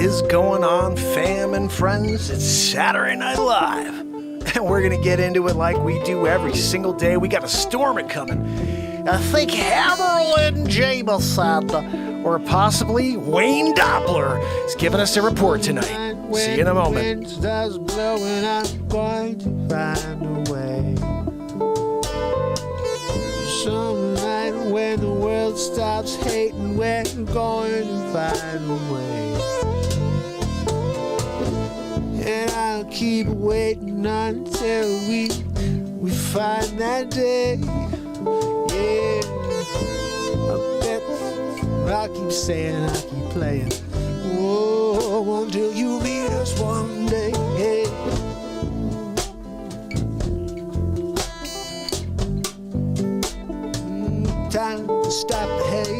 is going on, fam and friends? It's Saturday Night Live, and we're going to get into it like we do every single day. We got a storm it coming. I think Hammerlin Jamison, or possibly Wayne Doppler, is giving us a report tonight. See you in a moment. Blowing, I'm going to find a way. Some night when the world stops hating, we're going to find a way. And I'll keep waiting until we find that day. Yeah, I bet I'll keep saying, I'll keep playing. Oh, until you meet us one day. Hey. Time to stop the hate.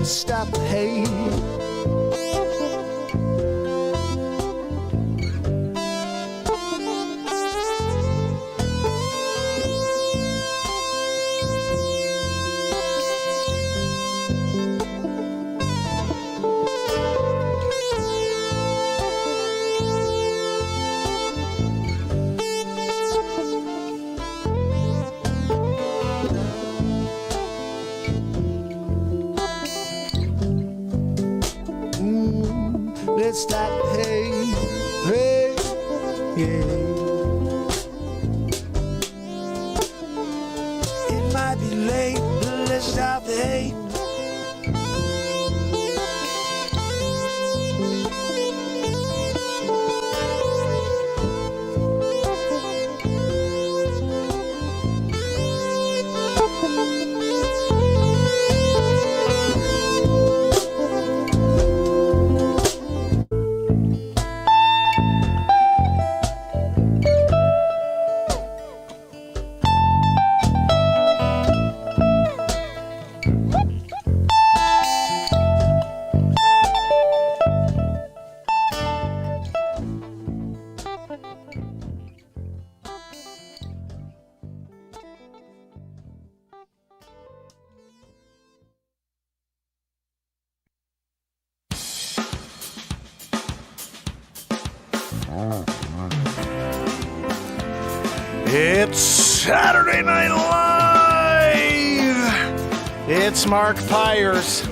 Stop the hate. Let's stop the hate, hey, yeah. It might be late, but let's stop the hate. It's Saturday Night Live! It's Mark Pyers.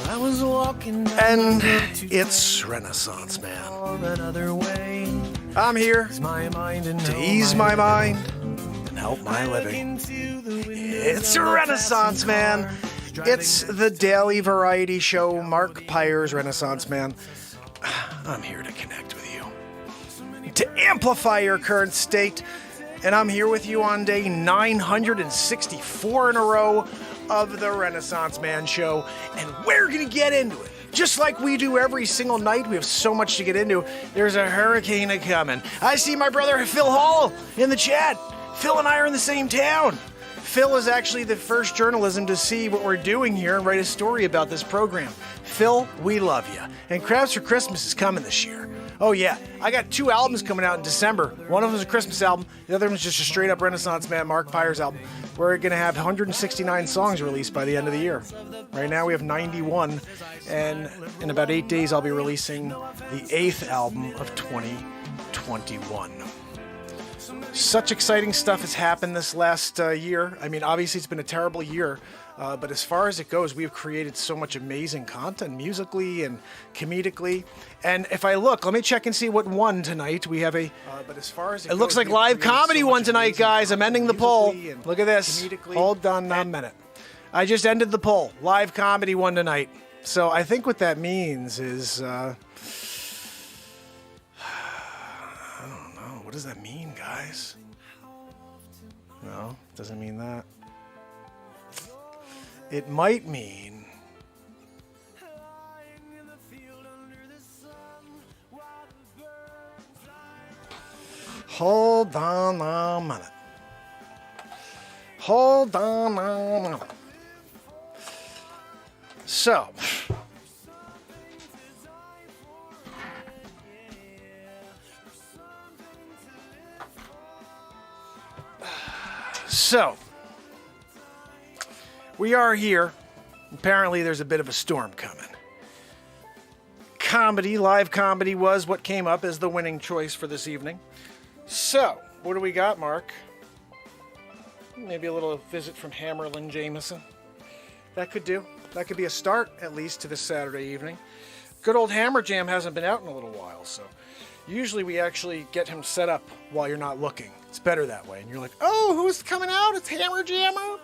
I was walking And it's Renaissance Man. another way. I'm here My mind and to ease my mind and help my living. It's Renaissance Man. It's the daily variety show, Mark Pyers, Renaissance Man. I'm here to connect with you, to amplify your current state, and I'm here with you on day 964 in a row of the Renaissance Man show, and we're gonna get into it. Just like we do every single night, we have so much to get into. There's a hurricane a-coming. I see my brother Phil Hall in the chat. Phil and I are in the same town. Phil is actually the first journalism to see what we're doing here and write a story about this program. Phil, we love you. And Crabs for Christmas is coming this year. Oh yeah, I got 2 albums coming out in December. One of them is a Christmas album. The other one's just a straight up Renaissance Man Mark Pyers album. We're gonna have 169 songs released by the end of the year. Right now we have 91, and in about 8 days I'll be releasing the 8th album of 2021. Such exciting stuff has happened this last year. I mean, obviously it's been a terrible year, but as far as it goes, we have created so much amazing content musically and comedically. And if I look, let me check and see what won tonight. We have a, but as far as it looks like live comedy won tonight, guys. I'm ending the poll. Look at this. Hold on a minute. I just ended the poll. Live comedy won tonight. So I think what that means is, what does that mean, guys? No, doesn't mean that. It might mean hold on a minute. Hold on a minute. So, we are here. Apparently there's a bit of a storm coming. Comedy, live comedy was what came up as the winning choice for this evening. So, what do we got, Mark? Maybe a little visit from Hammerlin Jamison. That could do. That could be a start, at least, to this Saturday evening. Good old Hammer Jam hasn't been out in a little while, so usually we actually get him set up while you're not looking. It's better that way. And you're like, oh, who's coming out? It's Hammer Jammer.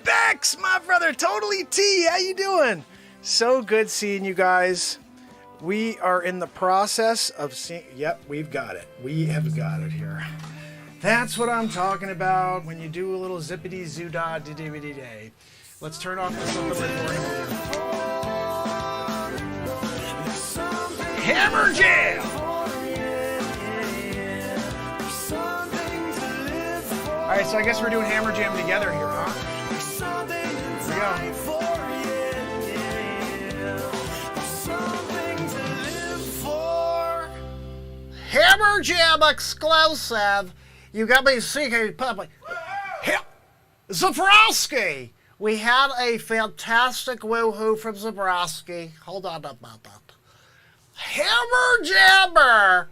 Bex, my brother, totally T. How you doing? So good seeing you guys. We are in the process of seeing... Yep, we've got it. We have got it here. That's what I'm talking about when you do a little zippity-zoo-dah-dee-dee-dee-day. Let's turn off this little recording here. Hammer Jam! Alright, so I guess we're doing Hammer Jam together here, huh? Here we go. Hammer Jam exclusive. You got me seeking public. Zabrowski. We had a fantastic woohoo from Zabrowski. Hold on a moment. Hammer Jammer.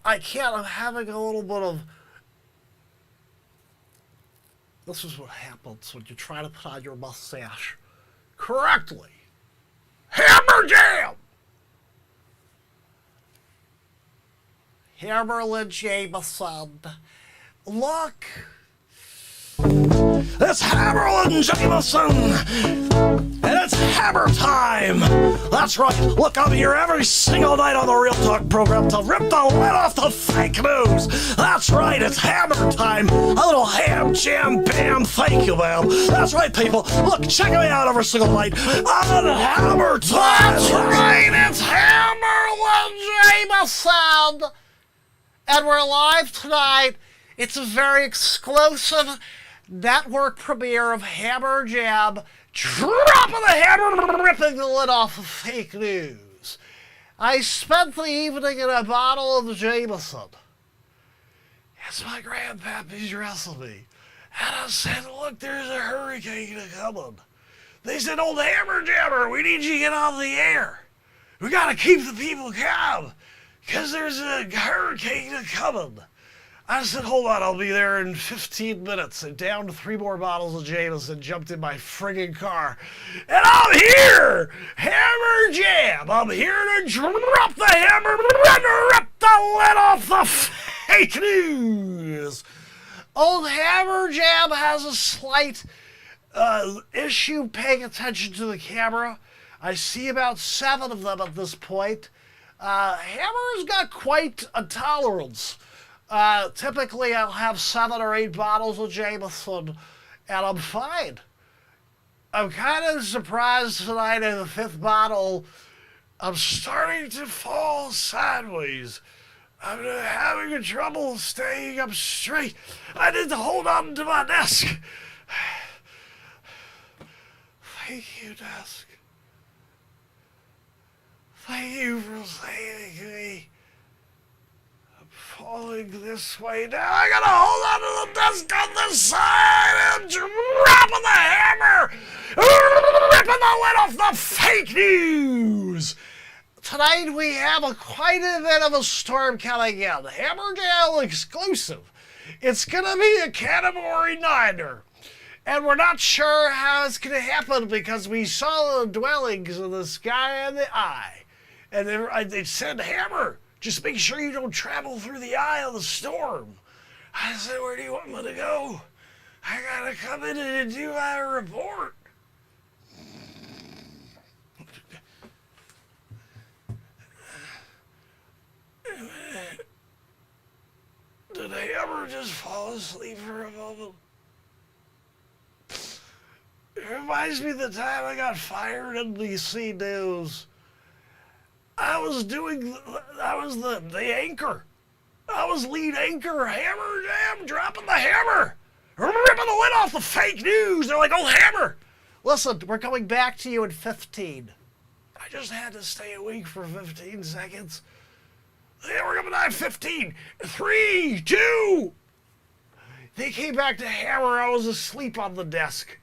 I can't. I'm having a little bit of. This is what happens when you try to put on your mustache correctly. Hammer Jam. Hammerlin Jamison. Look. It's Hammerlin Jamison. And it's hammer time. That's right. Look, I'm here every single night on the Real Talk program to rip the lid off the fake news. That's right. It's hammer time. A little ham, jam, bam, thank you, ma'am. That's right, people. Look, check me out every single night on Hammer Time. That's right. It's Hammerlin Jamison. And we're live tonight. It's a very exclusive network premiere of Hammer Jam, dropping the hammer, ripping the lid off of fake news. I spent the evening in a bottle of Jameson. It's my grandpappy's recipe. And I said, look, there's a hurricane coming. They said, old Hammer Jammer, we need you to get on the air. We got to keep the people calm. Because there's a hurricane coming. I said, hold on, I'll be there in 15 minutes. And downed 3 more bottles of Jameson, jumped in my friggin' car. And I'm here! Hammer Jam! I'm here to drop the hammer and rip the lid off the fake news! Old Hammer Jam has a slight issue paying attention to the camera. I see about 7 of them at this point. Hammer's got quite a tolerance. Typically I'll have 7 or 8 bottles of Jameson and I'm fine. I'm kind of surprised tonight in the 5th bottle, I'm starting to fall sideways. I'm having trouble staying up straight. I need to hold on to my desk. Thank you, desk. Thank you for saving me. I'm falling this way now. I gotta hold on to the desk on this side and dropping the hammer, ripping the lid off the fake news. Tonight we have quite a bit of a storm coming in. Hammer Jam exclusive. It's gonna be a Category 9er. And we're not sure how it's gonna happen because we saw the dwellings of the sky and the eye. And they said, Hammer, just make sure you don't travel through the eye of the storm. I said, where do you want me to go? I gotta come in and do my report. Did Hammer just fall asleep for a moment? It reminds me of the time I got fired in NBC News. I was the anchor. I was lead anchor, Hammer Jam, dropping the hammer, ripping the lid off the fake news. They're like, oh, Hammer, listen, we're coming back to you in 15. I just had to stay awake for 15 seconds. Yeah, we're coming out 15. 3, 2. They came back to Hammer. I was asleep on the desk.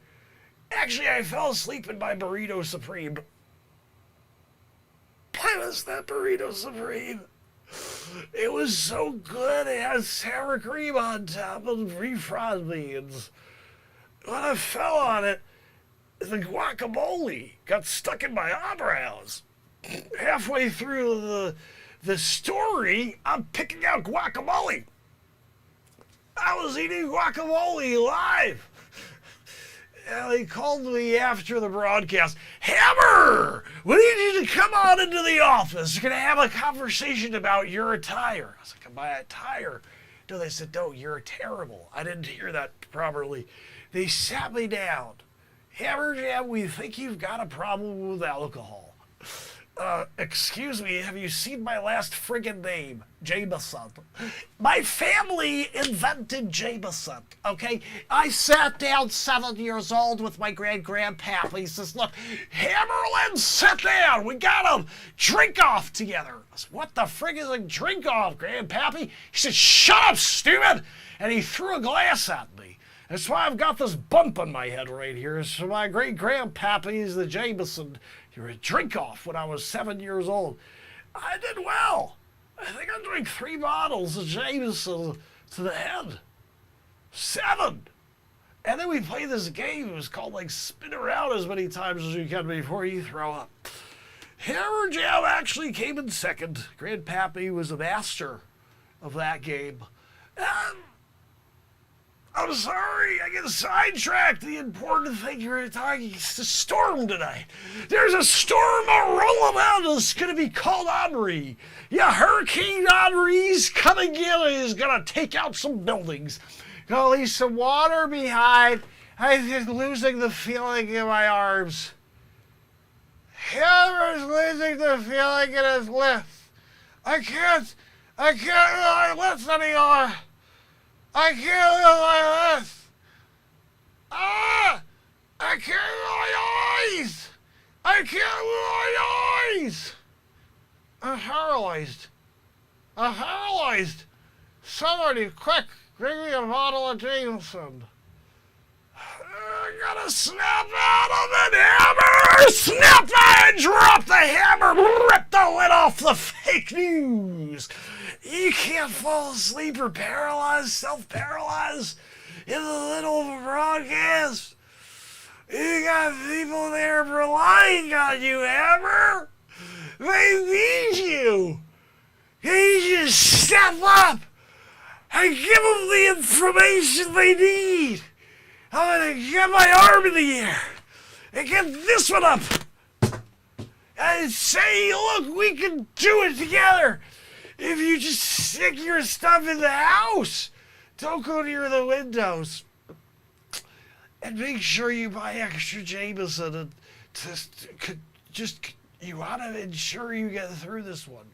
Actually, I fell asleep in my Burrito Supreme. I was that Burrito Supreme. It was so good. It had sour cream on top of refried beans. When I fell on it, the guacamole got stuck in my eyebrows. Halfway through the story, I'm picking out guacamole. I was eating guacamole live. And they called me after the broadcast. Hammer, we need you to come on into the office. We're going to have a conversation about your attire. I was like, my attire? No, they said, no, you're terrible. I didn't hear that properly. They sat me down. Hammer Jam, we think you've got a problem with alcohol. Excuse me, have you seen my last friggin' name? Jamison. My family invented Jamison, okay? I sat down 7 years old with my great-grandpap. He says, look, Hammerlin, sit down. We got a drink-off together. I said, what the frig is a drink-off, Grandpappy? He said, shut up, stupid! And he threw a glass at me. That's why I've got this bump on my head right here. So my great-grandpappy's the Jamison. You're a drink-off when I was 7 years old. I did well. I think I drank 3 bottles of Jameson to the head. 7. And then we played this game. It was called like spin around as many times as you can before you throw up. Hammer Jam actually came in second. Grandpappy was a master of that game. I'm sorry, I get sidetracked. The important thing you're talking is the storm tonight. There's a storm rolling out. It's going to be called Henri. Yeah, Hurricane Henri's coming in and is going to take out some buildings. Gonna leave some water behind. I'm losing the feeling in my arms. Hammer's losing the feeling in his lips. I can't really lift anymore. I can't feel my lips. I can't feel my eyes. I can't feel my eyes. I'm paralyzed. I'm paralyzed. Somebody, quick, bring me a bottle of Jameson. I gotta snap out of it, Hammer! Snap out and drop the hammer! Rip the lid off the fake news! You can't fall asleep or paralyze, self-paralyze in the middle of a broadcast. You got people there relying on you, Hammer. They need you. You need to step up and give them the information they need. I'm going to get my arm in the air and get this one up and say, look, we can do it together. If you just stick your stuff in the house, don't go near the windows. And make sure you buy extra Jameson. And you want to ensure you get through this one.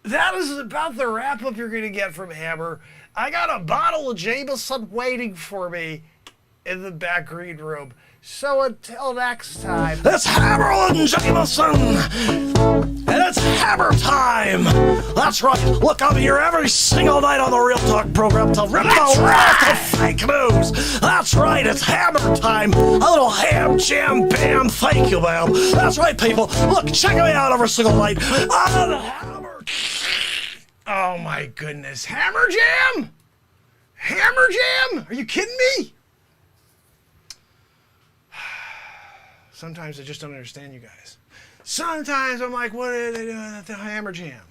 That is about the wrap-up you're going to get from Hammer. I got a bottle of Jameson waiting for me in the back green room. So until next time, it's Hammerlin Jamison, and it's Hammer time. That's right. Look, I'm here every single night on the Real Talk program to rip the world of fake news. That's right. It's Hammer time. A little ham, jam, bam. Thank you, ma'am. That's right, people. Look, check me out every single night on Hammer. Oh my goodness, Hammer Jam? Hammer Jam? Are you kidding me? Sometimes I just don't understand you guys. Sometimes I'm like, what are they doing at the Hammer Jam?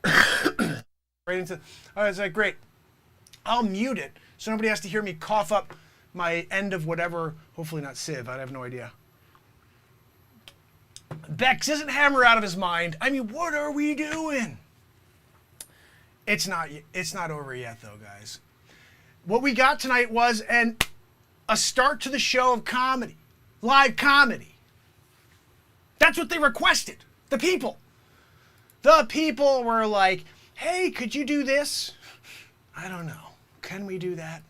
Right into, oh, it's like, great. I'll mute it so nobody has to hear me cough up my end of whatever, hopefully not Civ, I have no idea. Bex isn't Hammer out of his mind. I mean, what are we doing? It's not over yet though, guys. What we got tonight was a start to the show of comedy, live comedy. That's what they requested, the people. The people were like, hey, could you do this? I don't know. Can we do that?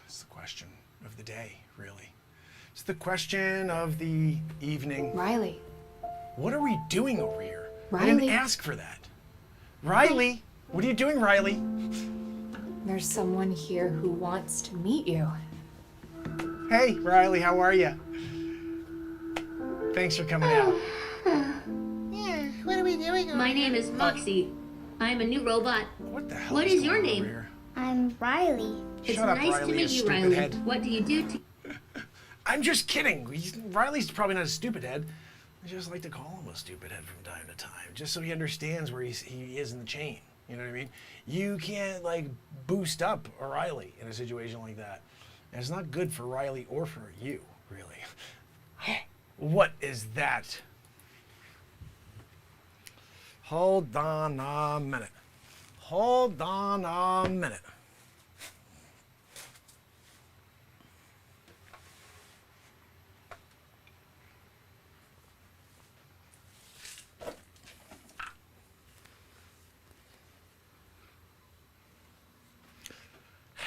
It's the question of the day, really. It's the question of the evening. Riley. What are we doing over here? Riley. I didn't ask for that. Riley, what are you doing, Riley? There's someone here who wants to meet you. Hey, Riley, how are you? Thanks for coming out. Yeah, what are we doing over My name is Foxy. I'm a new robot. What the hell What is is going your on name? over here? I'm Riley. It's Shut up, nice Riley, to you meet you, stupid Riley. head. What do you do to... I'm just kidding. Riley's probably not a stupid head. I just like to call him a stupid head from time to time, just so he understands where he is in the chain. You know what I mean? You can't, like, boost up a Riley in a situation like that. And it's not good for Riley or for you, really. What is that? Hold on a minute. Hold on a minute.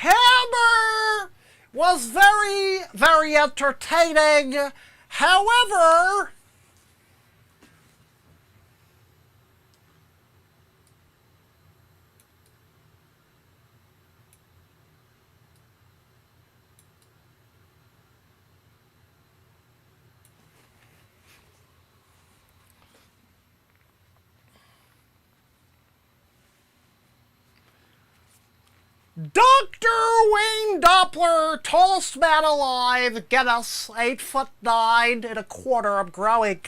Hammer was very, very entertaining. However, Dr. Wayne Doppler, tallest man alive, get us 8'9" and a quarter. I'm growing.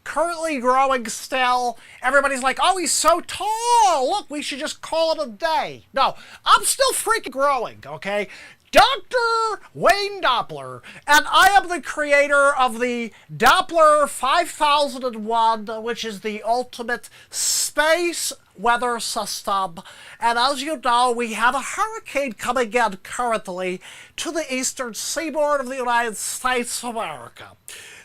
Currently growing still. Everybody's like, oh, he's so tall. Look, we should just call it a day. No, I'm still freaking growing, okay? Dr. Wayne Doppler, and I am the creator of the Doppler 5001, which is the ultimate space weather system. And as you know, we have a hurricane coming in currently to the eastern seaboard of the United States of America.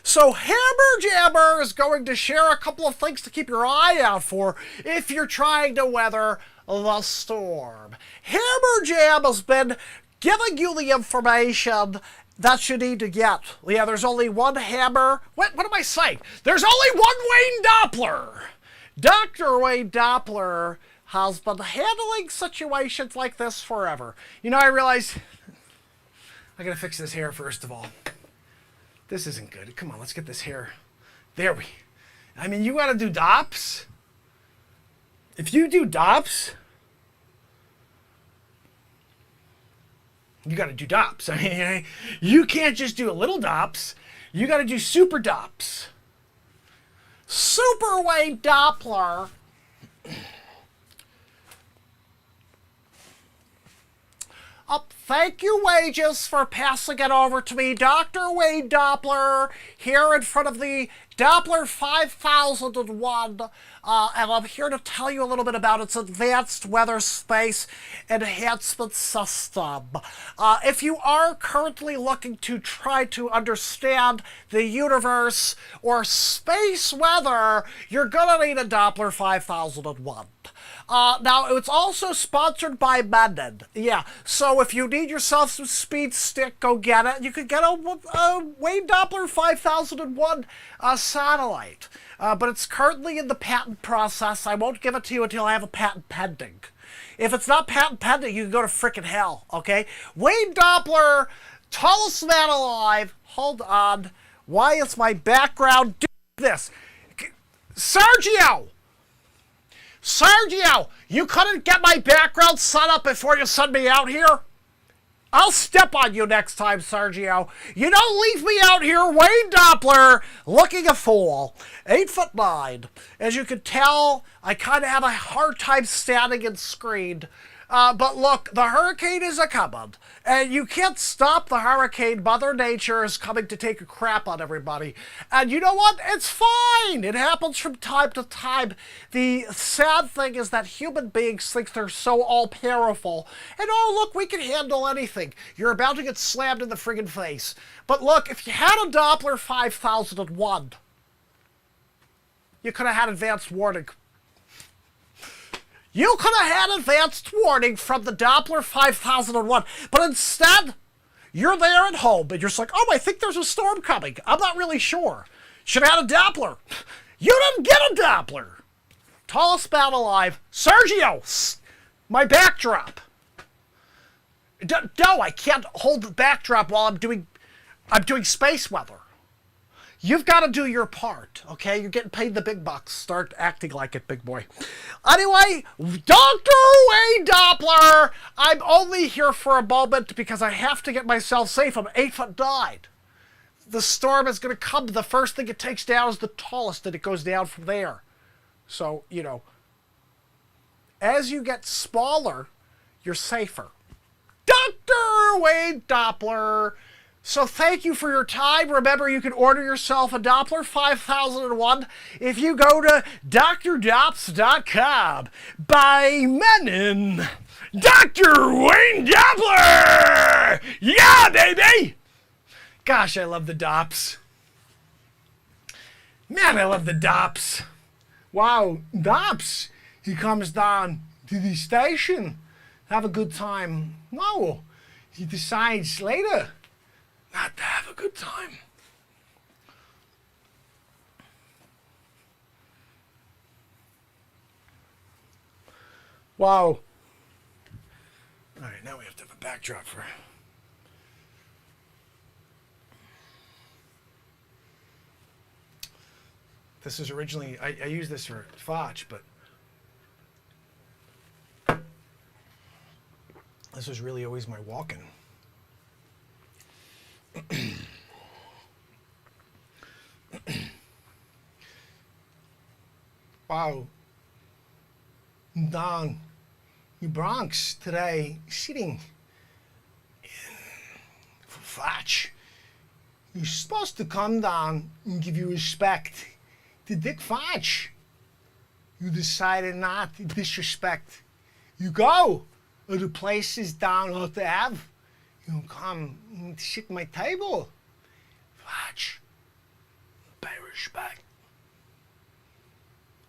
So Hammer Jammer is going to share a couple of things to keep your eye out for if you're trying to weather the storm. Hammer Jam has been giving you the information that you need to get. Yeah, there's only one hammer. What am I saying? There's only one Wayne Doppler. Dr. Wayne Doppler has been handling situations like this forever. You know, I realize I gotta fix this hair first of all. This isn't good. Come on, let's get this hair. There we. I mean, you gotta do dops. If you do dops, you gotta do dops. I mean, you can't just do a little dops. You gotta do super dops. Super Wayne Doppler. Thank you, Wages, for passing it over to me. Dr. Wayne Doppler, here in front of the Doppler 5001, and I'm here to tell you a little bit about its advanced weather space enhancement system. If you are currently looking to try to understand the universe or space weather, you're gonna need a Doppler 5001. Now, it's also sponsored by Mendon. Yeah, so if you need yourself some speed stick, go get it. You could get a Wayne Doppler 5001 satellite. But it's currently in the patent process. I won't give it to you until I have a patent pending. If it's not patent pending, you can go to frickin' hell, okay? Wayne Doppler, tallest man alive. Hold on. Why is my background doing this? Sergio! Sergio, you couldn't get my background set up before you send me out here? I'll step on you next time, Sergio. You don't leave me out here, Wayne Doppler, looking a fool. 8'9". As you can tell, I kind of have a hard time standing and screened. But look, the hurricane is a-coming. And you can't stop the hurricane. Mother Nature is coming to take a crap on everybody. And you know what? It's fine. It happens from time to time. The sad thing is that human beings think they're so all-powerful. And oh, look, we can handle anything. You're about to get slammed in the friggin' face. But look, if you had a Doppler 5001, you could have had advanced warning. You could have had advanced warning from the Doppler 5001, but instead, you're there at home, and you're just like, oh, I think there's a storm coming. I'm not really sure. Should have had a Doppler. You didn't get a Doppler. Tallest man alive. Sergio, my backdrop. No, I can't hold the backdrop while I'm doing space weather. You've got to do your part, okay? You're getting paid the big bucks. Start acting like it, big boy. Anyway, Dr. Wayne Doppler, I'm only here for a moment because I have to get myself safe. I'm 8'9". The storm is going to come. The first thing it takes down is the tallest, and it goes down from there. So, you know, as you get smaller, you're safer. Dr. Wayne Doppler. So thank you for your time. Remember, you can order yourself a Doppler 5001 if you go to drdops.com. By Menon, Dr. Wayne Doppler! Yeah, baby! Gosh, I love the Dops. Man, I love the Dops. Wow, Dops. He comes down to the station. Have a good time. No, he decides later not to have a good time. Wow. All right, now we have to have a backdrop for... This is originally, I used this for Facce, but this was really always my Walken. Wow. Down in Bronx today, sitting in for Facce. You're supposed to come down and give you respect to Dick Facce. You decided not to disrespect. You go to the places down on the Ave. You come and sit at my table. Facce, pay respect.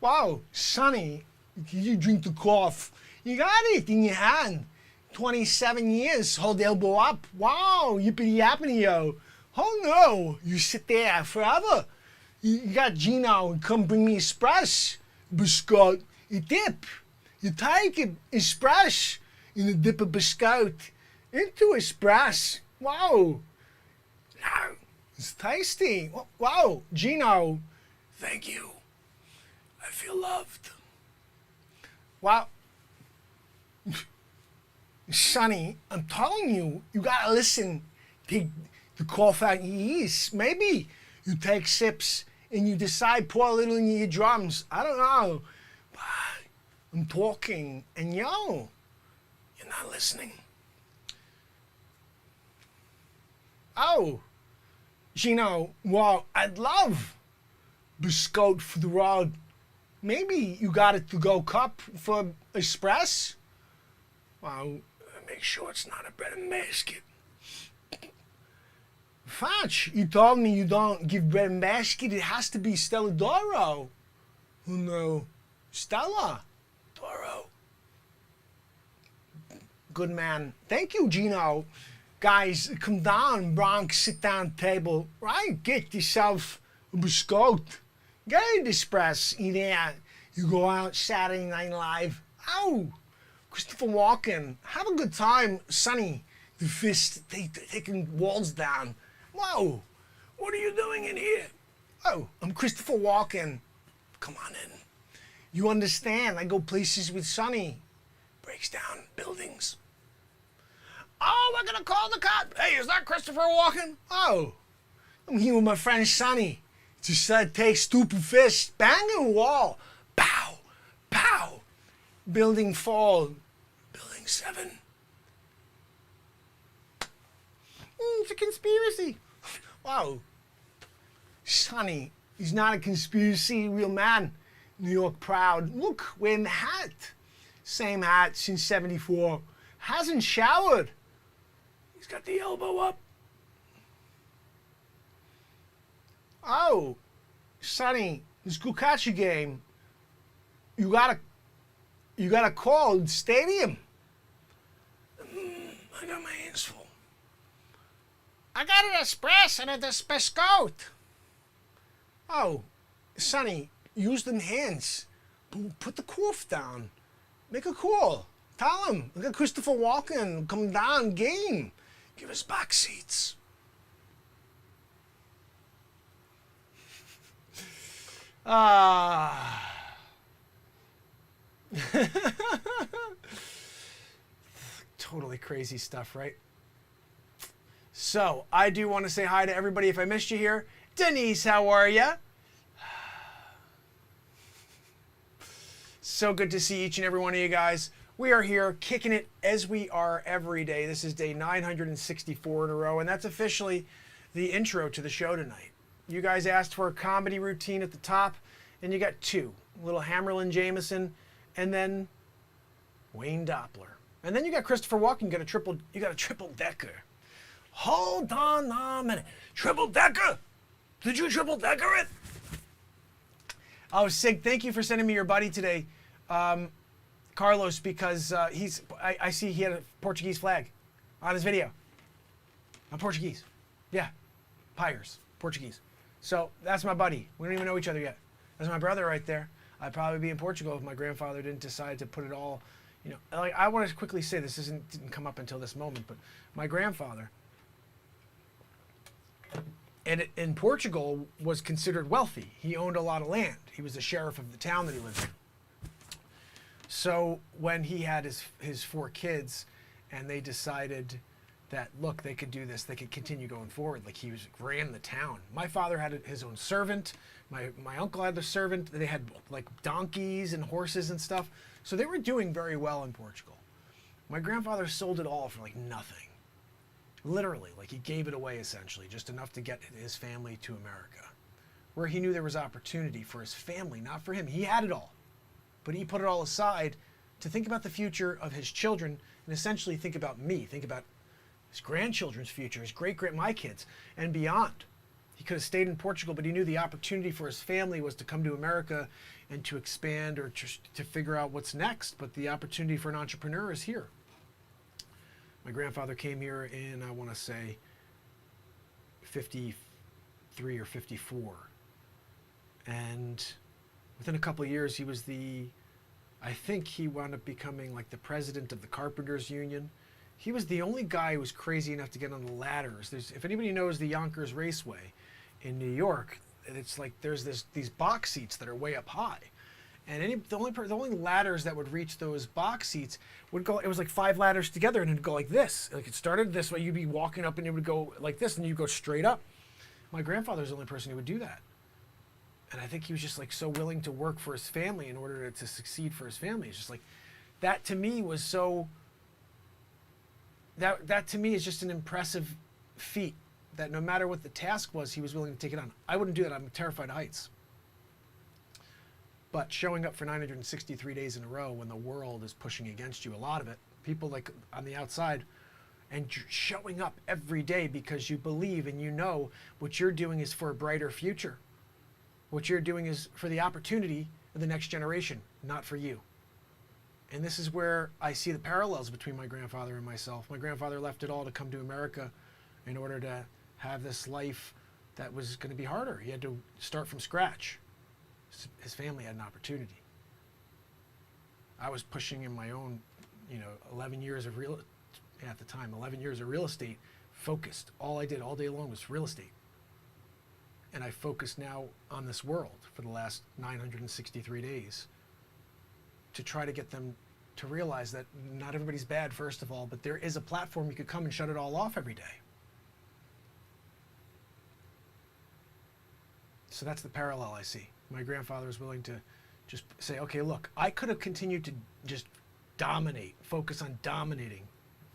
Wow, Sonny, you drink the cough. You got it in your hand. 27 years, hold the elbow up. Wow, yippity yappity yo. Oh no, you sit there forever. You got Gino, come bring me espresso. Biscuit, you dip. You take it, espresso, and you dip a biscuit into espresso. Wow. Wow, it's tasty. Wow, Gino, thank you. I feel loved. Wow. Sonny, I'm telling you, you gotta listen. Take the cough out your ears. Maybe you take sips and you decide pour a little in your drums. I don't know. But I'm talking and you're not listening. Oh, Gino, well, I'd love biscuit for the road. Maybe you got a to-go cup for espresso? Well, make sure it's not a bread and basket. Facce, you told me you don't give bread and basket. It has to be Stella Doro. Oh no, Stella Doro. Good man. Thank you, Gino. Guys, come down, Bronx, sit down table. Right, get yourself a biscuit. Get an espresso, eat there. You go out Saturday Night Live. Ow! Christopher Walken. Have a good time. Sonny, the fist, taking walls down. Whoa! What are you doing in here? Oh, I'm Christopher Walken. Come on in. You understand, I go places with Sonny. Breaks down buildings. Oh, we're gonna call the cop. Hey, is that Christopher Walken? Oh, I'm here with my friend Sonny. Just take stupid fist, bang a wall. Pow, pow. Building fall. Building 7. It's a conspiracy. Wow. Sonny, he's not a conspiracy, real man. New York proud. Look, wearing the hat. Same hat since 74. Hasn't showered. He's got the elbow up. Oh, Sonny, this Gucacci game. You gotta call the stadium. I got my hands full. I got an espresso and a biscuit. Oh, Sonny, use them hands. Put the cough down. Make a call. Tell him. Look at Christopher Walken. Come down, game. Give us back seats. Totally crazy stuff, right? So, I do want to say hi to everybody if I missed you here. Denise, how are ya? So good to see each and every one of you guys. We are here kicking it as we are every day. This is day 964 in a row, and that's officially the intro to the show tonight. You guys asked for a comedy routine at the top, and you got two. A little Hammerlin Jamison, and then Wayne Doppler. And then you got Christopher Walken. You got a triple decker. Hold on a minute. Triple decker? Did you triple decker it? Oh, Sig, thank you for sending me your buddy today, Carlos, because I see he had a Portuguese flag on his video. I'm Portuguese. Yeah, Pyres, Portuguese. So that's my buddy. We don't even know each other yet. That's my brother right there. I'd probably be in Portugal if my grandfather didn't decide to put it all, you know. Like, I want to quickly say this didn't come up until this moment, but my grandfather, and in Portugal, was considered wealthy. He owned a lot of land. He was the sheriff of the town that he lived in. So when he had his four kids, and they decided that, look, they could do this, they could continue going forward. Like, ran the town. My father had his own servant. My uncle had the servant. They had like donkeys and horses and stuff. So they were doing very well in Portugal. My grandfather sold it all for like nothing. Literally, like he gave it away essentially, just enough to get his family to America, where he knew there was opportunity for his family, not for him. He had it all, but he put it all aside to think about the future of his children and essentially think about me, think about his grandchildren's future, my kids, and beyond. He could have stayed in Portugal, but he knew the opportunity for his family was to come to America and to expand or to figure out what's next. But the opportunity for an entrepreneur is here. My grandfather came here in, I want to say, 53 or 54. And within a couple of years, he was I think he wound up becoming like the president of the Carpenters Union. He was the only guy who was crazy enough to get on the ladders. If anybody knows the Yonkers Raceway in New York, it's like there's these box seats that are way up high. And the only ladders that would reach those box seats would go, it was like 5 ladders together, and it'd go like this. Like, it started this way, you'd be walking up and it would go like this, and you'd go straight up. My grandfather's the only person who would do that. And I think he was just like so willing to work for his family in order to succeed for his family. It's just like, that to me was so, that to me is just an impressive feat, that no matter what the task was, he was willing to take it on. I wouldn't do that. I'm terrified of heights. But showing up for 963 days in a row when the world is pushing against you, a lot of it, people like on the outside, and showing up every day because you believe and you know what you're doing is for a brighter future. What you're doing is for the opportunity of the next generation, not for you. And this is where I see the parallels between my grandfather and myself. My grandfather left it all to come to America in order to have this life that was going to be harder. He had to start from scratch. His family had an opportunity. I was pushing in my own, 11 years of real estate, focused. All I did all day long was real estate. And I focus now on this world for the last 963 days to try to get them to realize that not everybody's bad, first of all, but there is a platform you could come and shut it all off every day. So that's the parallel I see. My grandfather was willing to just say, okay, look, I could have continued to just dominate, focus on dominating.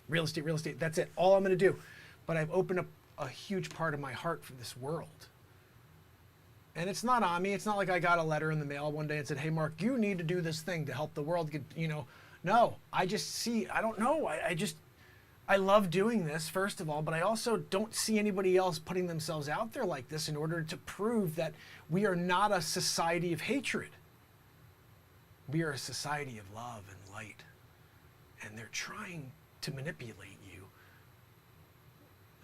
Real estate, that's it, all I'm going to do. But I've opened up a huge part of my heart for this world. And it's not on me. It's not like I got a letter in the mail one day and said, hey, Mark, you need to do this thing to help the world get, No, I just see, I don't know. I love doing this, first of all, but I also don't see anybody else putting themselves out there like this in order to prove that we are not a society of hatred. We are a society of love and light. And they're trying to manipulate you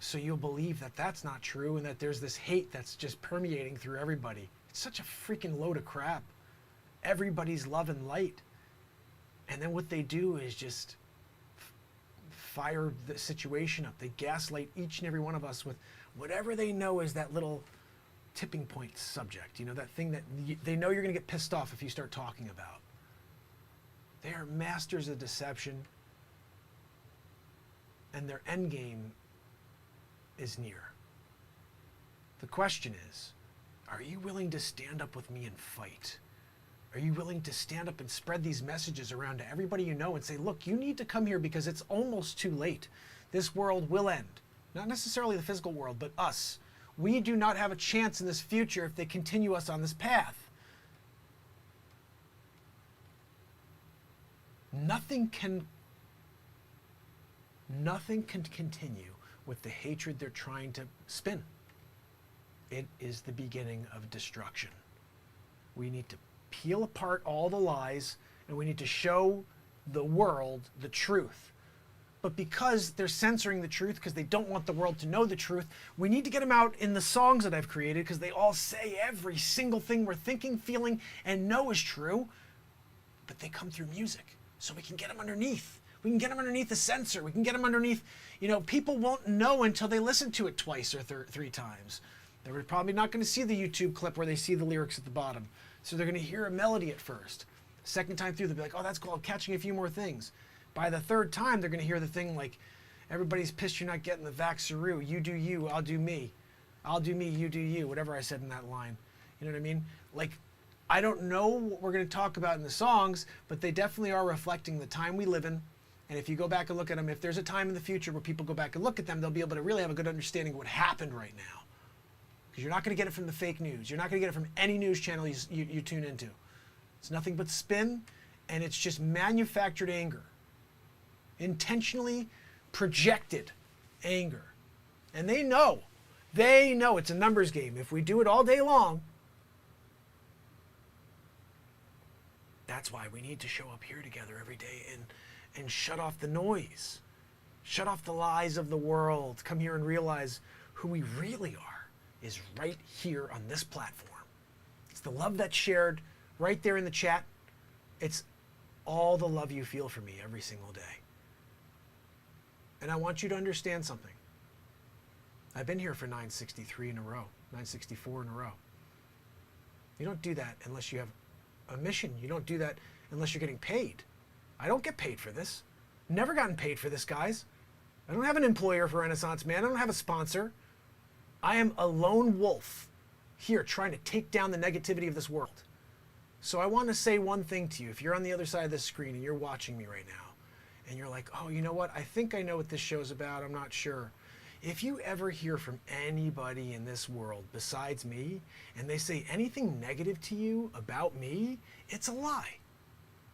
so you'll believe that that's not true and that there's this hate that's just permeating through everybody. It's such a freaking load of crap. Everybody's love and light. And then what they do is just fire the situation up. They gaslight each and every one of us with whatever they know is that little tipping point subject, that thing that they know you're going to get pissed off if you start talking about. They are masters of deception, and their end game is near. The question is, are you willing to stand up with me and fight? Are you willing to stand up and spread these messages around to everybody you know and say, look, you need to come here because it's almost too late. This world will end. Not necessarily the physical world, but us. We do not have a chance in this future if they continue us on this path. Nothing can continue with the hatred they're trying to spin. It is the beginning of destruction. We need to peel apart all the lies, and we need to show the world the truth. But because they're censoring the truth, because they don't want the world to know the truth, we need to get them out in the songs that I've created, because they all say every single thing we're thinking, feeling, and know is true. But they come through music, so we can get them underneath. We can get them underneath the censor. We can get them underneath, people won't know until they listen to it twice or three times. They're probably not going to see the YouTube clip where they see the lyrics at the bottom. So they're going to hear a melody at first. Second time through, they'll be like, oh, that's called catching a few more things. By the third time, they're going to hear the thing like, everybody's pissed you're not getting the vaxaroo. You do you, I'll do me. I'll do me, you do you. Whatever I said in that line. You know what I mean? Like, I don't know what we're going to talk about in the songs, but they definitely are reflecting the time we live in. And if you go back and look at them, if there's a time in the future where people go back and look at them, they'll be able to really have a good understanding of what happened right now. Because you're not going to get it from the fake news. You're not going to get it from any news channel you tune into. It's nothing but spin, and it's just manufactured anger. Intentionally projected anger. And they know it's a numbers game. If we do it all day long, that's why we need to show up here together every day and shut off the noise. Shut off the lies of the world. Come here and realize who we really are is right here on this platform. It's the love that's shared right there in the chat. It's all the love you feel for me every single day. And I want you to understand something. I've been here for 963 in a row, 964 in a row. You don't do that unless you have a mission. You don't do that unless you're getting paid. I don't get paid for this. Never gotten paid for this, guys. I don't have an employer for Renaissance Man. I don't have a sponsor. I am a lone wolf here trying to take down the negativity of this world. So I want to say one thing to you. If you're on the other side of this screen and you're watching me right now, and you're like, oh, you know what? I think I know what this show's about. I'm not sure. If you ever hear from anybody in this world besides me, and they say anything negative to you about me, it's a lie.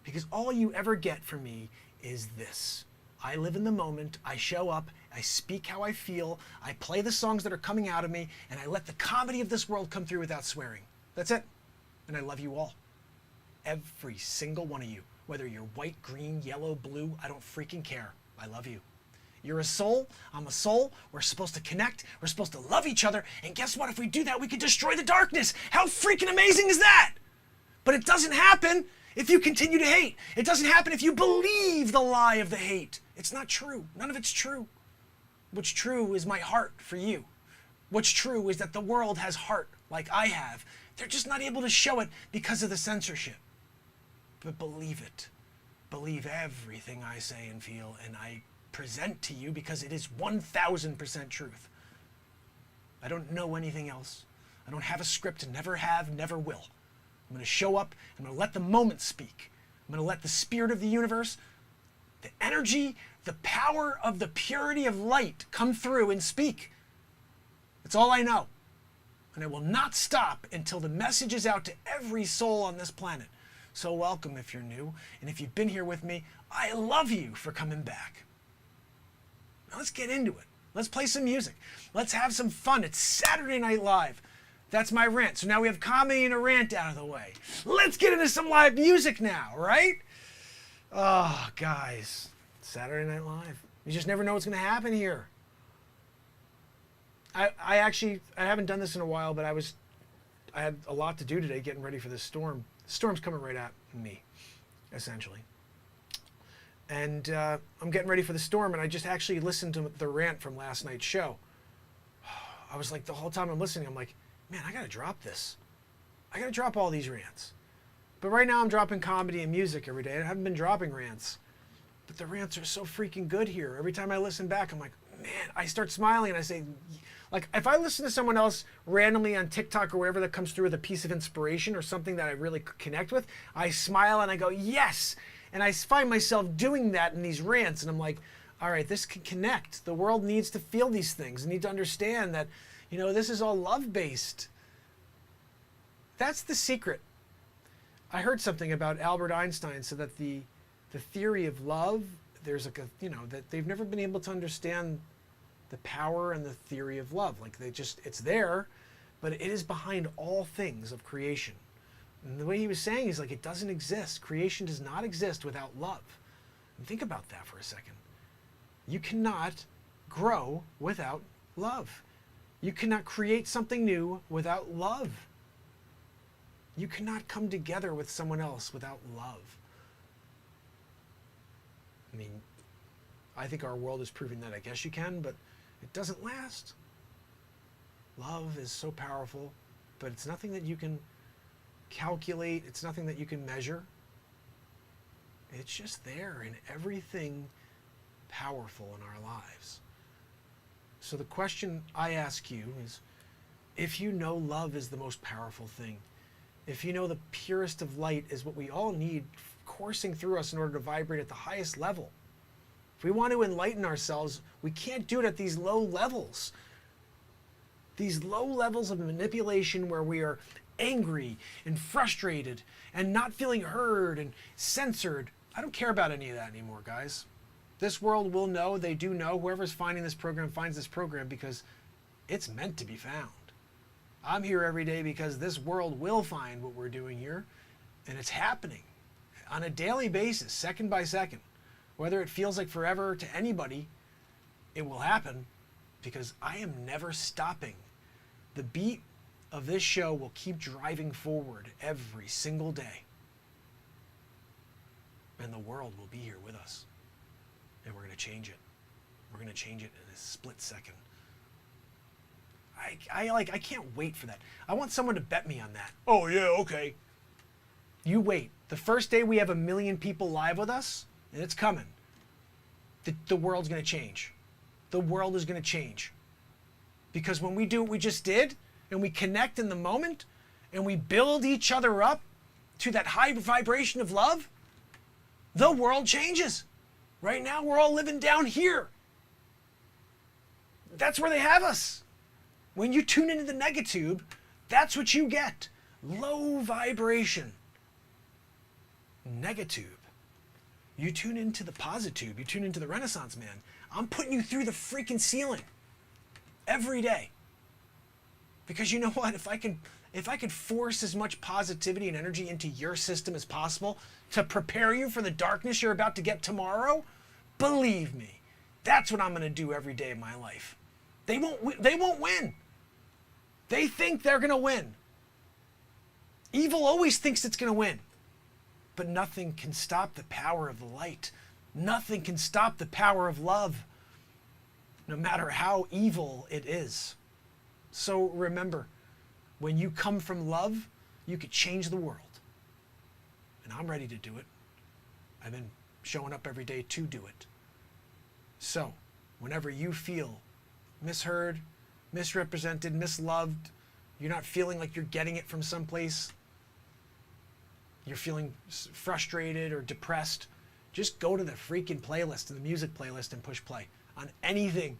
Because all you ever get from me is this. I live in the moment, I show up, I speak how I feel, I play the songs that are coming out of me, and I let the comedy of this world come through without swearing. That's it. And I love you all. Every single one of you. Whether you're white, green, yellow, blue, I don't freaking care. I love you. You're a soul, I'm a soul, we're supposed to connect, we're supposed to love each other, and guess what? If we do that, we can destroy the darkness. How freaking amazing is that? But it doesn't happen if you continue to hate. It doesn't happen if you believe the lie of the hate. It's not true. None of it's true. What's true is my heart for you. What's true is that the world has heart like I have. They're just not able to show it because of the censorship. But believe it. Believe everything I say and feel, and I present to you because it is 1000% truth. I don't know anything else. I don't have a script, never have, never will. I'm going to show up, I'm going to let the moment speak. I'm going to let the spirit of the universe, the energy, the power of the purity of light come through and speak. That's all I know. And I will not stop until the message is out to every soul on this planet. So welcome if you're new, and if you've been here with me, I love you for coming back. Now let's get into it. Let's play some music. Let's have some fun. It's Saturday Night Live. That's my rant. So now we have comedy and a rant out of the way. Let's get into some live music now, right? Oh, guys. Saturday Night Live. You just never know what's going to happen here. I haven't done this in a while, but I had a lot to do today getting ready for this storm. The storm's coming right at me, essentially. And I'm getting ready for the storm, and I just actually listened to the rant from last night's show. I was like, the whole time I'm listening, I'm like, man, I gotta drop this. I gotta drop all these rants. But right now I'm dropping comedy and music every day. I haven't been dropping rants. But the rants are so freaking good here. Every time I listen back, I'm like, man, I start smiling and I say, like, if I listen to someone else randomly on TikTok or whatever that comes through with a piece of inspiration or something that I really connect with, I smile and I go, yes. And I find myself doing that in these rants. And I'm like, all right, this can connect. The world needs to feel these things. They need to understand that, you know, this is all love-based. That's the secret. I heard something about Albert Einstein, so that the theory of love, there's like a, you know, that they've never been able to understand the power and the theory of love. Like it's there, but it is behind all things of creation. And the way he was saying is like, it doesn't exist. Creation does not exist without love. And think about that for a second. You cannot grow without love. You cannot create something new without love. You cannot come together with someone else without love. I mean, I think our world is proving that I guess you can, but it doesn't last. Love is so powerful, but it's nothing that you can calculate. It's nothing that you can measure. It's just there in everything powerful in our lives. So the question I ask you is, if you know love is the most powerful thing, if you know the purest of light is what we all need coursing through us in order to vibrate at the highest level, if we want to enlighten ourselves, we can't do it at these low levels. These low levels of manipulation where we are angry and frustrated and not feeling heard and censored. I don't care about any of that anymore, guys. This world will know, they do know, whoever's finding this program finds this program because it's meant to be found. I'm here every day because this world will find what we're doing here, and it's happening on a daily basis, second by second. Whether it feels like forever to anybody, it will happen because I am never stopping. The beat of this show will keep driving forward every single day. And the world will be here with us. And we're going to change it. We're going to change it in a split second. I can't wait for that. I want someone to bet me on that. Oh yeah, okay. You wait. The first day we have 1 million people live with us, and it's coming, the world's going to change. The world is going to change. Because when we do what we just did, and we connect in the moment, and we build each other up to that high vibration of love, the world changes. Right now, we're all living down here. That's where they have us. When you tune into the negatube, that's what you get. Low vibration. Negatube. You tune into the positube. You tune into the Renaissance man. I'm putting you through the freaking ceiling every day. Because you know what? If I could force as much positivity and energy into your system as possible to prepare you for the darkness you're about to get tomorrow, believe me, that's what I'm going to do every day of my life. They won't win. They think they're going to win. Evil always thinks it's going to win. But nothing can stop the power of the light. Nothing can stop the power of love, no matter how evil it is. So remember, when you come from love, you could change the world. And I'm ready to do it. I've been showing up every day to do it. So, whenever you feel misheard, misrepresented, misloved, you're not feeling like you're getting it from someplace, you're feeling frustrated or depressed, just go to the freaking playlist, to the music playlist, and push play on anything,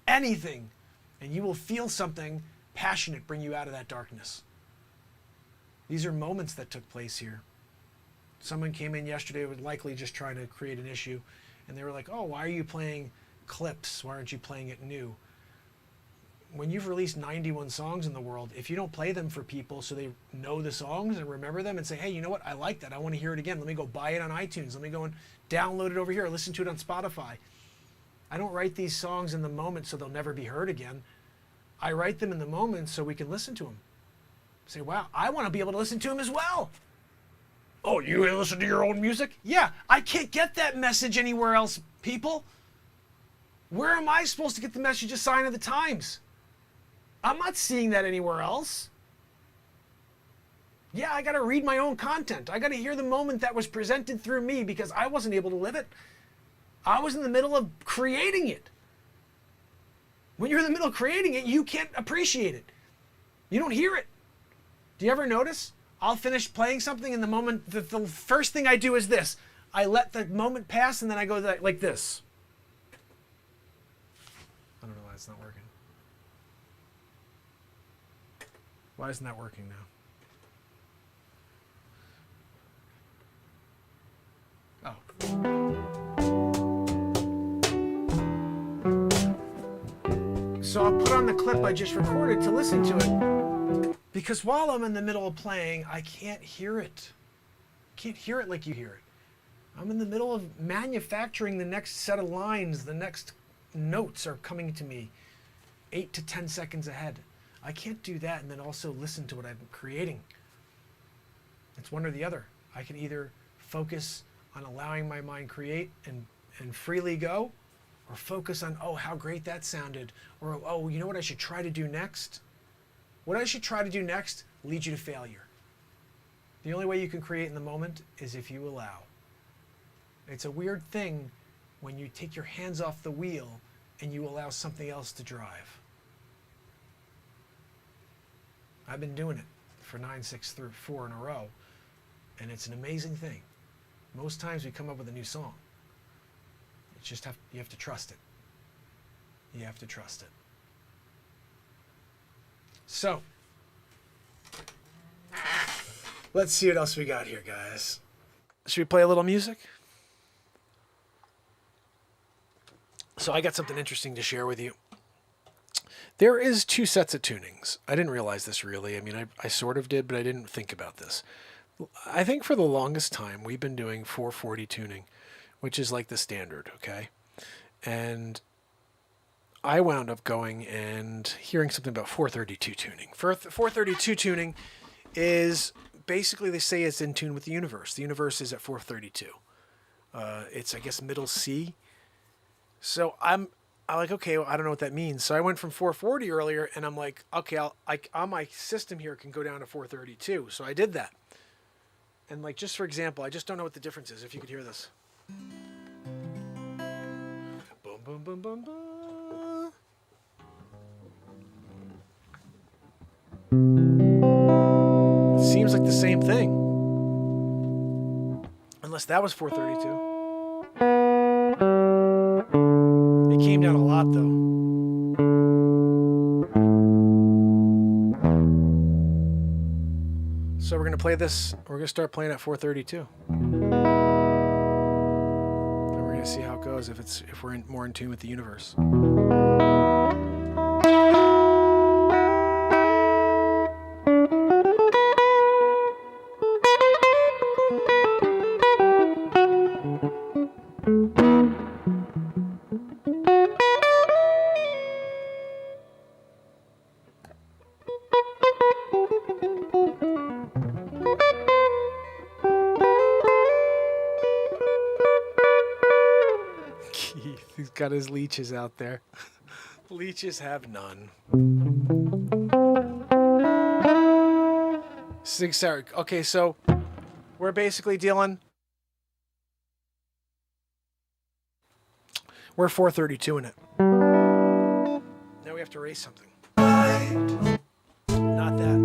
and you will feel something passionate bring you out of that darkness. These are moments that took place here. Someone came in yesterday, was likely just trying to create an issue, and they were like, oh, why are you playing clips? Why aren't you playing it new? When you've released 91 songs in the world, if you don't play them for people so they know the songs and remember them and say, hey, you know what? I like that. I want to hear it again. Let me go buy it on iTunes. Let me go and download it over here. Listen to it on Spotify. I don't write these songs in the moment so they'll never be heard again. I write them in the moment so we can listen to them. Say, wow, I want to be able to listen to them as well. Oh, you listen to your own music? Yeah, I can't get that message anywhere else, people. Where am I supposed to get the message? A sign of the times. I'm not seeing that anywhere else. Yeah, I got to read my own content. I got to hear the moment that was presented through me because I wasn't able to live it. I was in the middle of creating it. When you're in the middle of creating it, you can't appreciate it. You don't hear it. Do you ever notice? I'll finish playing something and the moment, the first thing I do is this. I let the moment pass and then I go like this. I don't know why it's not working. Why isn't that working now? Oh. So I'll put on the clip I just recorded to listen to it. Because while I'm in the middle of playing, I can't hear it. Can't hear it like you hear it. I'm in the middle of manufacturing the next set of lines. The next notes are coming to me 8 to 10 seconds ahead. I can't do that and then also listen to what I'm creating. It's one or the other. I can either focus on allowing my mind create and freely go, or focus on, oh, how great that sounded, or, oh, you know what I should try to do next? What I should try to do next leads you to failure. The only way you can create in the moment is if you allow. It's a weird thing when you take your hands off the wheel and you allow something else to drive. I've been doing it for 9, 6, 3, 4 in a row, and it's an amazing thing. Most times we come up with a new song. It's just you have to trust it. You have to trust it. So, let's see what else we got here, guys. Should we play a little music? So I got something interesting to share with you. There is 2 sets of tunings. I didn't realize this really. I mean, I sort of did, but I didn't think about this. I think for the longest time, we've been doing 440 tuning, which is like the standard, okay? And I wound up going and hearing something about 432 tuning. 432 tuning is basically, they say it's in tune with the universe. The universe is at 432. It's, I guess, middle C. So I'm like, okay, well, I don't know what that means. So I went from 440 earlier, and I'm like, okay, on my system here can go down to 432. So I did that. And like, just for example, I just don't know what the difference is. If you could hear this. Boom, boom, boom, boom, boom. It seems like the same thing. Unless that was 432. It came down a lot, though. So we're going to play this. We're going to start playing at 432. And we're going to see how it goes if we're more in tune with the universe. He's got his leeches out there. Leeches have none. 6 hour. Okay, so we're basically dealing. We're 432 in it. Now we have to erase something. Not that.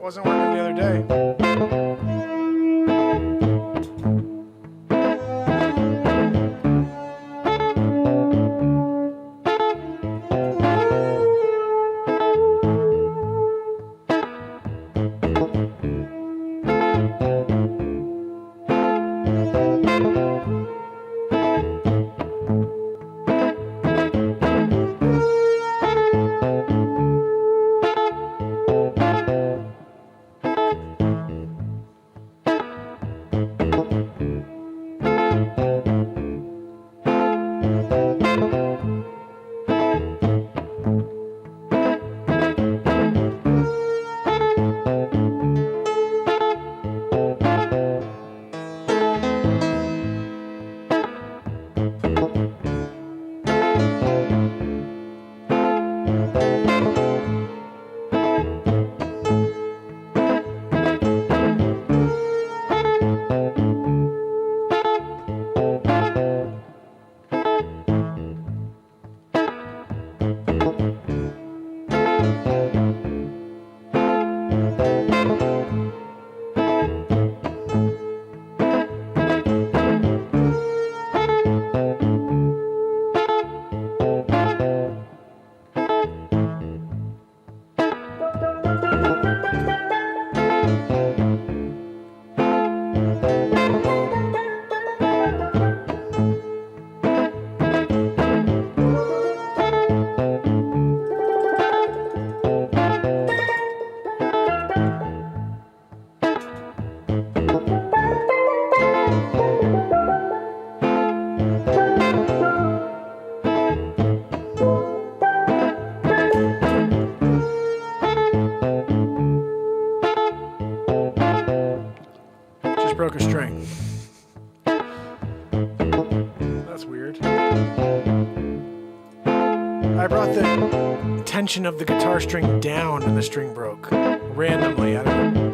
Wasn't working the other day. Broke a string. That's weird. I brought the tension of the guitar string down and the string broke. Randomly, I don't know.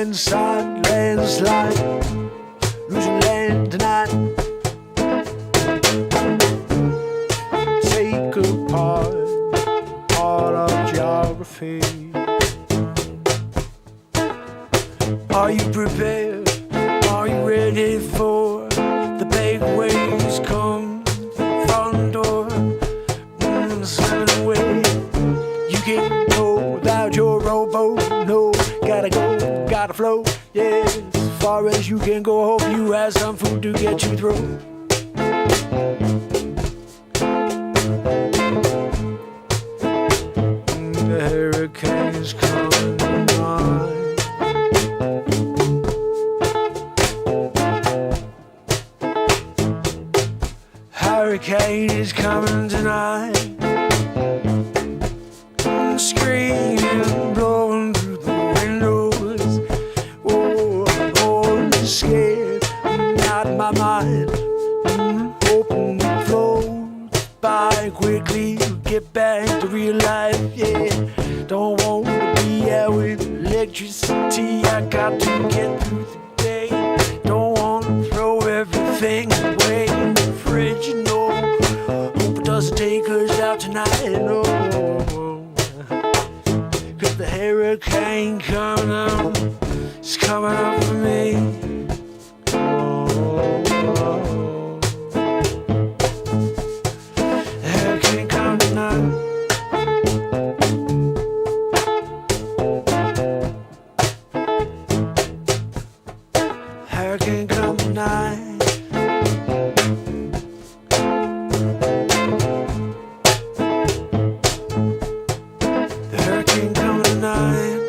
inside, landslide, losing land tonight. Take apart part of geography. Are you prepared? Are you ready for the big waves come front door? Slamming away. You can't go without your rowboat. No, gotta go, gotta flow. Yeah, as far as you can go. Hope you have some food to get you through. The hurricane's coming on. Hurricane is coming tonight. Screaming, blowing through the windows. Oh, I'm scared, I'm out of my mind. Hoping it floats by quickly. Get back to real life, yeah. Don't want to be out with electricity. I got to get through the day. Don't want to throw everything away in the fridge, you know. Hope it doesn't take us out tonight, no. Cause the hurricane coming up, it's coming up for me. The hurricane coming tonight. Hurricane come tonight. The hurricane come tonight.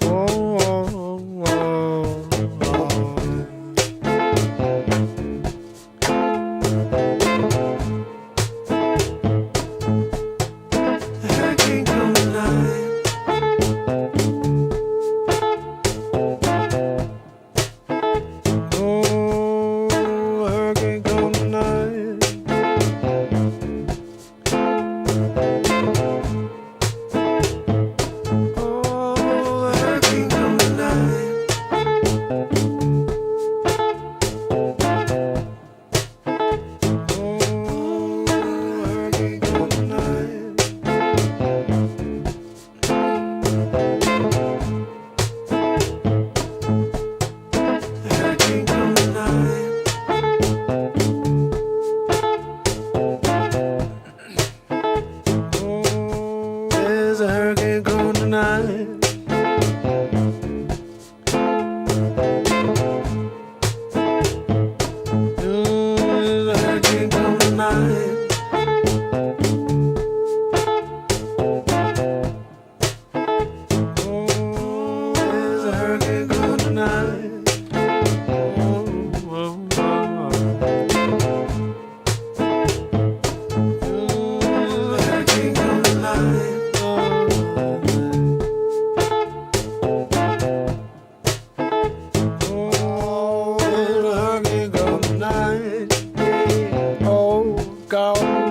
Oh, oh, oh, oh. The hurricane come tonight. There's a hurricane coming tonight. There's a hurricane coming tonight. There's a hurricane coming tonight.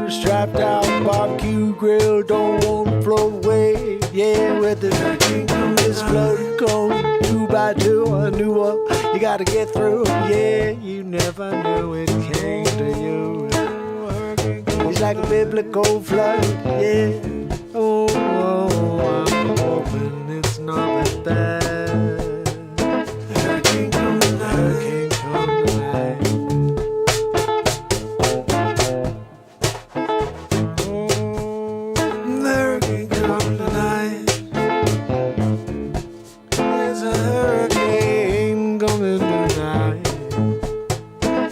Strapped out barbecue grill, don't want to float away. Yeah, with the hurricane this float going 2 by 2, a new one you gotta get through. Yeah, you never knew it came to you. It's like a biblical flood. Yeah. Oh, I'm hoping it's not that bad. The hurricane come tonight. Hurricane come tonight. There's a hurricane coming tonight.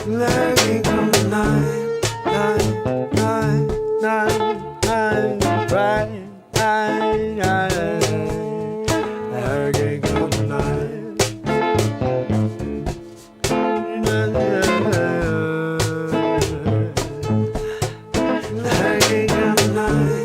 The hurricane coming tonight. Night, night, night, night, right, night, night. The hurricane coming tonight. The hurricane coming tonight.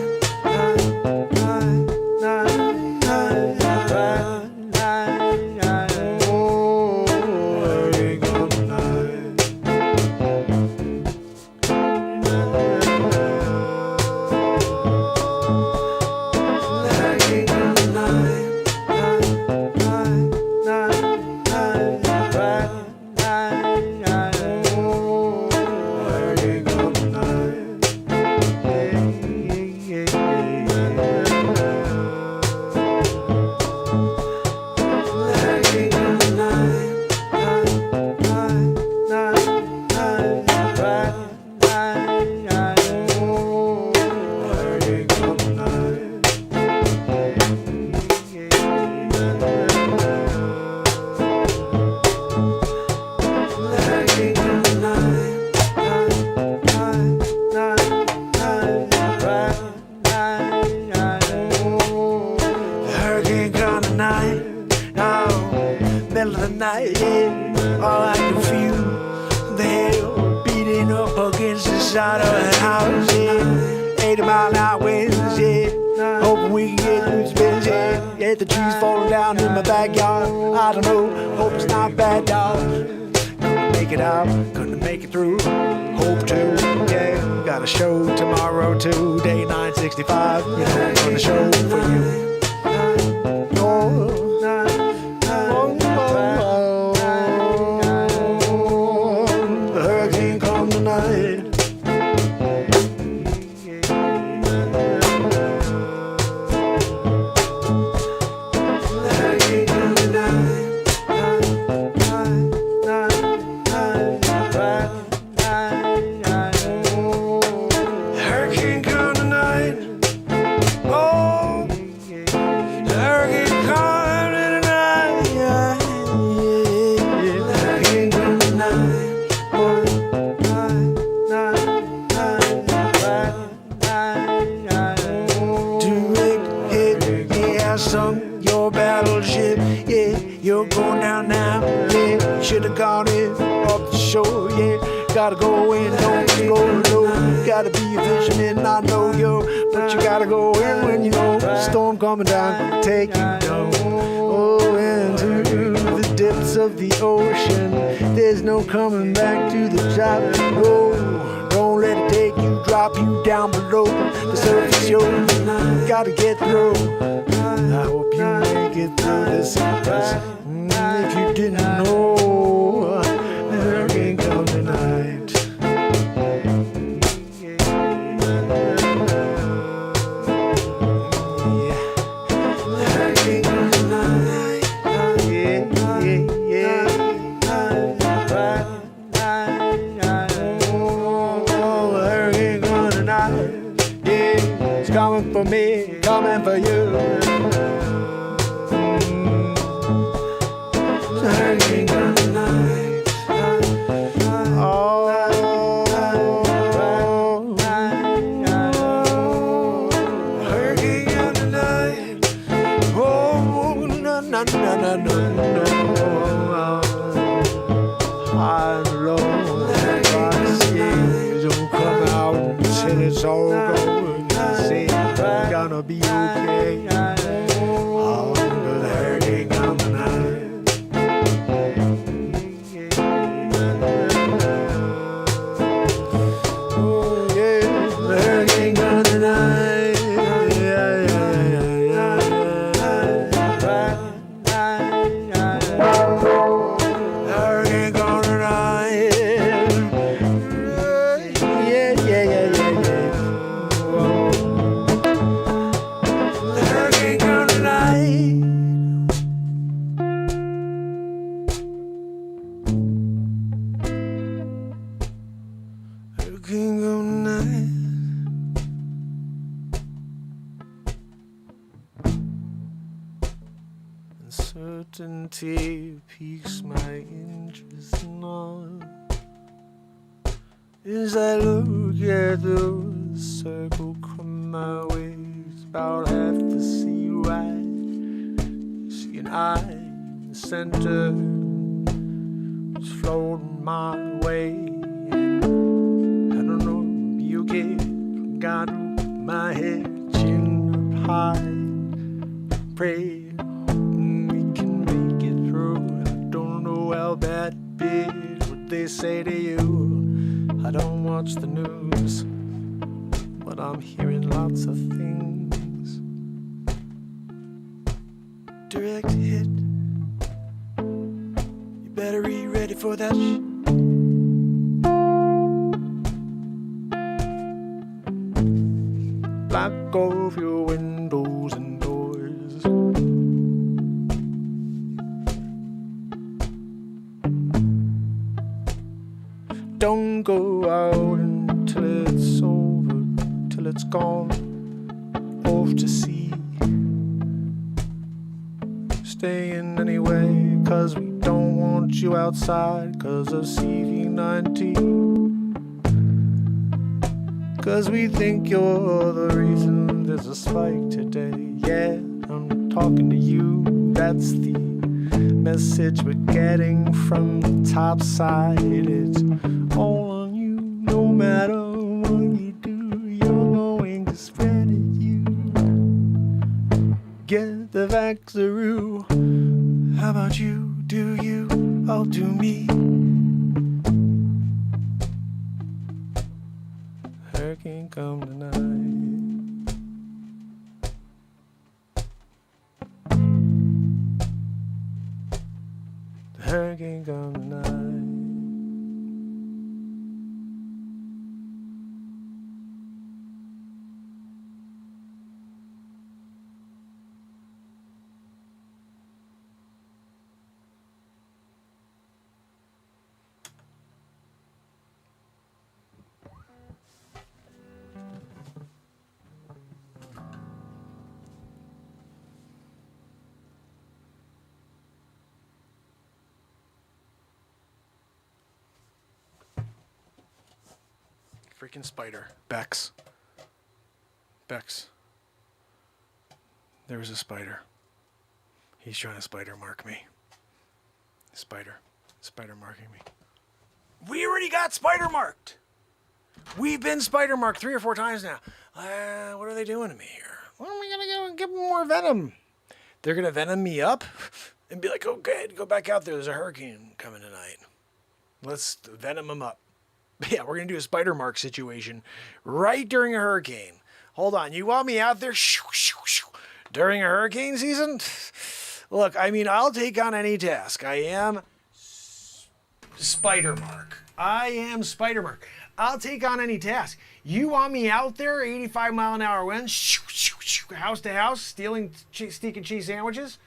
night, oh, middle of the night, yeah. All I can feel, the hail beating up against the side of the house, yeah. 80-mile-an-hour winds, yeah. Hoping we can get through this bitch, yeah. Yeah, the trees falling down in my backyard. I don't know, hope it's not bad, dog. Gonna make it out, gonna make it through. Hope to, yeah. Got a show tomorrow too, day 965. You know, I'm gonna show for you. The hurricane come tonight. Sunk your battleship, yeah, you're going down now, yeah, should've gone in off the shore, yeah, gotta go in, don't go low, gotta be a fisherman, I know you, but you gotta go in when you know, storm coming down, gonna take you down, oh, into the depths of the ocean, there's no coming back to the top, no, don't let it take you, drop you down below, the surface yours, gotta get through. I hope you make it through this. If you didn't know, the hurricane come tonight. Yeah, the hurricane come tonight. Yeah, yeah, yeah. Oh, the hurricane come tonight. Yeah, it's coming for me, coming for you. Hurricane come tonight. Oh, hurricane come tonight. Oh, no, no, no, no, no. High and low, don't come out until it's all going. Say it's gonna be okay. Oh, the hurricane come tonight. Uncertainty piques my interest now as I look at the circle come my way. It's about half the sea wide. See an eye in the center, it's floating my way. And I don't know, be okay. Got my head chin up high, pray. How bad it is what they say to you. I don't watch the news, but I'm hearing lots of things. Direct hit. You better be ready for that shit. Black off your windows and doors. Don't go out until it's over, till it's gone off to sea. Stay in anyway, 'cause we don't want you outside 'cause of CV19. 'Cause we think you're the reason there's a spike today. Yeah, I'm talking to you. That's the message we're getting from the top side. It's all on you, no matter what you do. You're going to spread it, you. Get the vaxaroo. How about you? Do you? I'll do me. Hurricane come tonight. The hurricane come tonight. Freaking spider. Bex. There was a spider. He's trying to SpiderMark me. SpiderMarking me. We already got SpiderMarked. We've been SpiderMarked 3 or 4 times now. What are they doing to me here? Well, we gotta go and give them more venom. They're gonna venom me up and be like, oh, good, go back out there. There's a hurricane coming tonight. Let's venom them up. Yeah, we're going to do a SpiderMark situation right during a hurricane. Hold on. You want me out there during a hurricane season? Look, I mean, I'll take on any task. I am SpiderMark. I'll take on any task. You want me out there, 85-mile-an-hour winds, house to house, stealing steak and cheese sandwiches?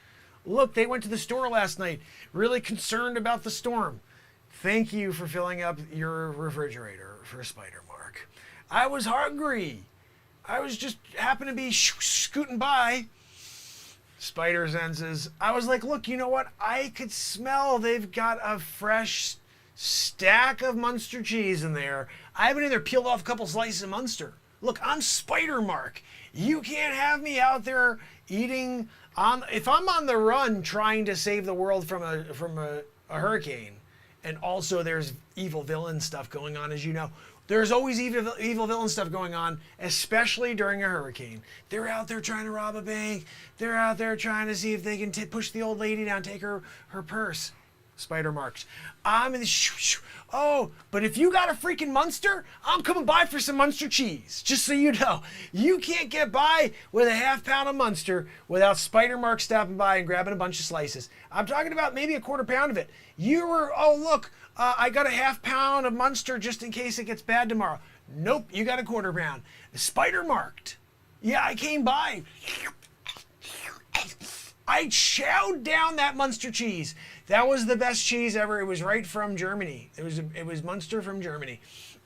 Look, they went to the store last night, really concerned about the storm. Thank you for filling up your refrigerator for SpiderMark. I was hungry. I was just happened to be scooting by. Spider senses. I was like, look, you know what? I could smell they've got a fresh stack of Munster cheese in there. I've been in there, peeled off a couple slices of Munster. Look, I'm SpiderMark. You can't have me out there eating on. If I'm on the run trying to save the world from a hurricane. And also there's evil villain stuff going on, as you know. There's always evil villain stuff going on, especially during a hurricane. They're out there trying to rob a bank. They're out there trying to see if they can push the old lady down, take her purse. SpiderMarks. I'm in the Oh, but if you got a freaking Munster, I'm coming by for some Munster cheese. Just so you know. You can't get by with a half pound of Munster without SpiderMark stopping by and grabbing a bunch of slices. I'm talking about maybe a quarter pound of it. You were, oh look, I got a half pound of Munster just in case it gets bad tomorrow. Nope, you got a quarter pound. SpiderMarked. Yeah, I came by. I chowed down that Munster cheese. That was the best cheese ever. It was right from Germany. It was Munster from Germany.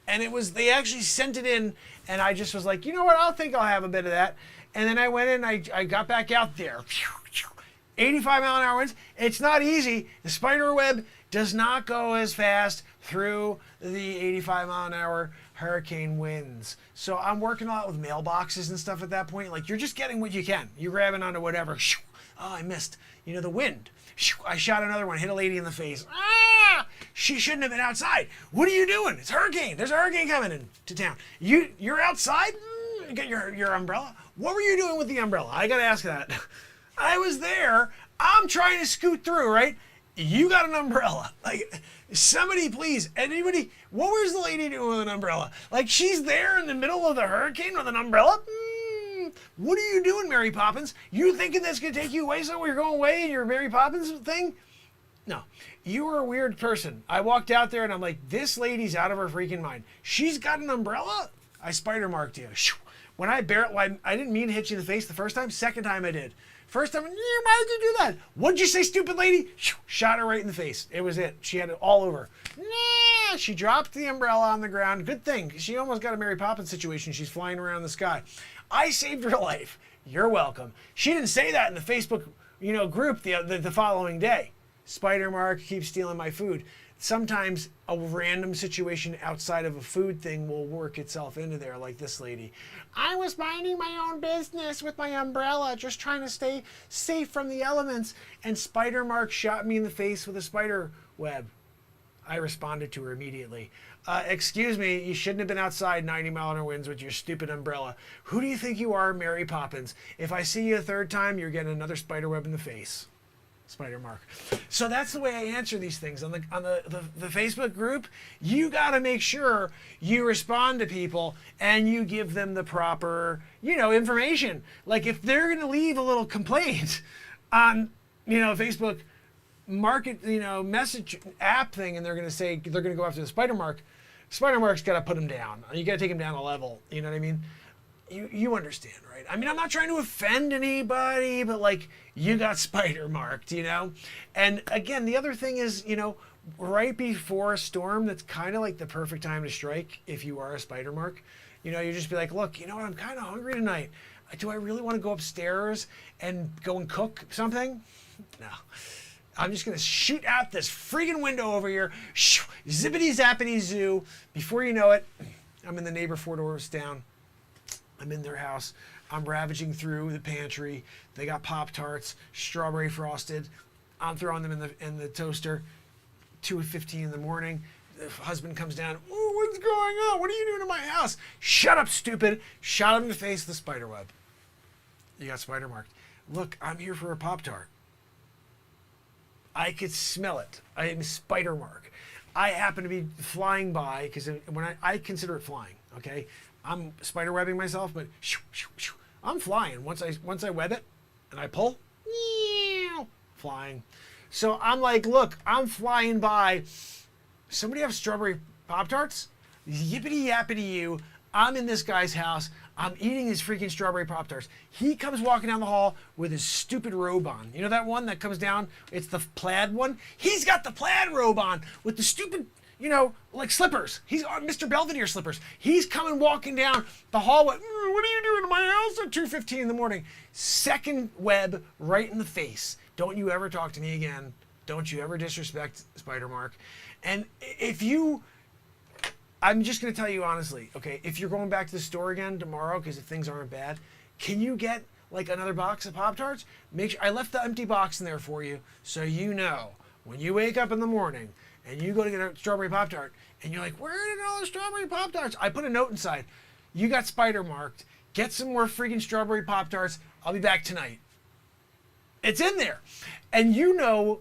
And they actually sent it in, and I just was like, you know what, I'll have a bit of that. And then I went in, I got back out there. 85-mile-an-hour winds. It's not easy. The spider web does not go as fast through the 85-mile-an-hour hurricane winds. So I'm working a lot with mailboxes and stuff at that point. Like, you're just getting what you can. You're grabbing onto whatever. Oh, I missed. You know, the wind. I shot another one, hit a lady in the face. Ah! She shouldn't have been outside. What are you doing? It's a hurricane. There's a hurricane coming into town. You're outside? Get your umbrella. What were you doing with the umbrella? I gotta ask that. I was there. I'm trying to scoot through, right? You got an umbrella. Like, somebody please, anybody, what was the lady doing with an umbrella? Like, she's there in the middle of the hurricane with an umbrella? What are you doing, Mary Poppins? You thinking that's going to take you away somewhere? You're going away in your Mary Poppins thing? No. You were a weird person. I walked out there and I'm like, this lady's out of her freaking mind. She's got an umbrella? I SpiderMarked you. When I didn't mean to hit you in the face the first time. Second time I did. First time, why did you do that? What'd you say, stupid lady? Shot her right in the face. It was it. She had it all over. She dropped the umbrella on the ground. Good thing. She almost got a Mary Poppins situation. She's flying around the sky. I saved her life. You're welcome. She didn't say that in the Facebook, group the following day. SpiderMark keeps stealing my food. sometimes a random situation outside of a food thing will work itself into there, like this lady. I was minding my own business with my umbrella, just trying to stay safe from the elements, and SpiderMark shot me in the face with a spider web. I responded to her immediately. Excuse me, you shouldn't have been outside 90-mile-an-hour winds with your stupid umbrella. Who do you think you are, Mary Poppins? If I see you a third time, you're getting another spider web in the face. SpiderMark. So that's the way I answer these things. On the Facebook group, you got to make sure you respond to people and you give them the proper, information. Like if they're going to leave a little complaint on, Facebook market, message app thing, and they're going to say they're going to go after the SpiderMark's got to put them down. You got to take them down a level. You know what I mean? You understand, right? I mean, I'm not trying to offend anybody, but like you got SpiderMarked, And again, the other thing is, right before a storm, that's kind of like the perfect time to strike if you are a SpiderMark. You just be like, look, you know what? I'm kind of hungry tonight. Do I really want to go upstairs and go and cook something? No. I'm just going to shoot out this friggin' window over here. Zippity zappity zoo. Before you know it, I'm in the neighbor 4 doors down. I'm in their house. I'm ravaging through the pantry. They got Pop-Tarts, strawberry frosted. I'm throwing them in the toaster. 2:15 in the morning. The husband comes down. Oh, what's going on? What are you doing in my house? Shut up, stupid. Shot him in the face with a spider web. You got SpiderMarked. Look, I'm here for a Pop-Tart. I could smell it. I am SpiderMark. I happen to be flying by because when I consider it flying, okay? I'm spider webbing myself, but I'm flying. Once I web it and I pull, flying. So I'm like, look, I'm flying by. Somebody have strawberry Pop-Tarts? Yippity yappity you. I'm in this guy's house. I'm eating his freaking strawberry Pop-Tarts. He comes walking down the hall with his stupid robe on. You know that one that comes down? It's the plaid one. He's got the plaid robe on with the stupid, like slippers. He's on Mr. Belvedere slippers. He's coming walking down the hallway. What are you doing in my house at 2:15 in the morning? Second web right in the face. Don't you ever talk to me again. Don't you ever disrespect SpiderMark. And I'm just going to tell you honestly, okay, if you're going back to the store again tomorrow because if things aren't bad, can you get like another box of Pop-Tarts? Make sure I left the empty box in there for you so when you wake up in the morning and you go to get a strawberry Pop-Tart and you're like, where did all the strawberry Pop-Tarts? I put a note inside. You got SpiderMarked. Get some more freaking strawberry Pop-Tarts. I'll be back tonight. It's in there. And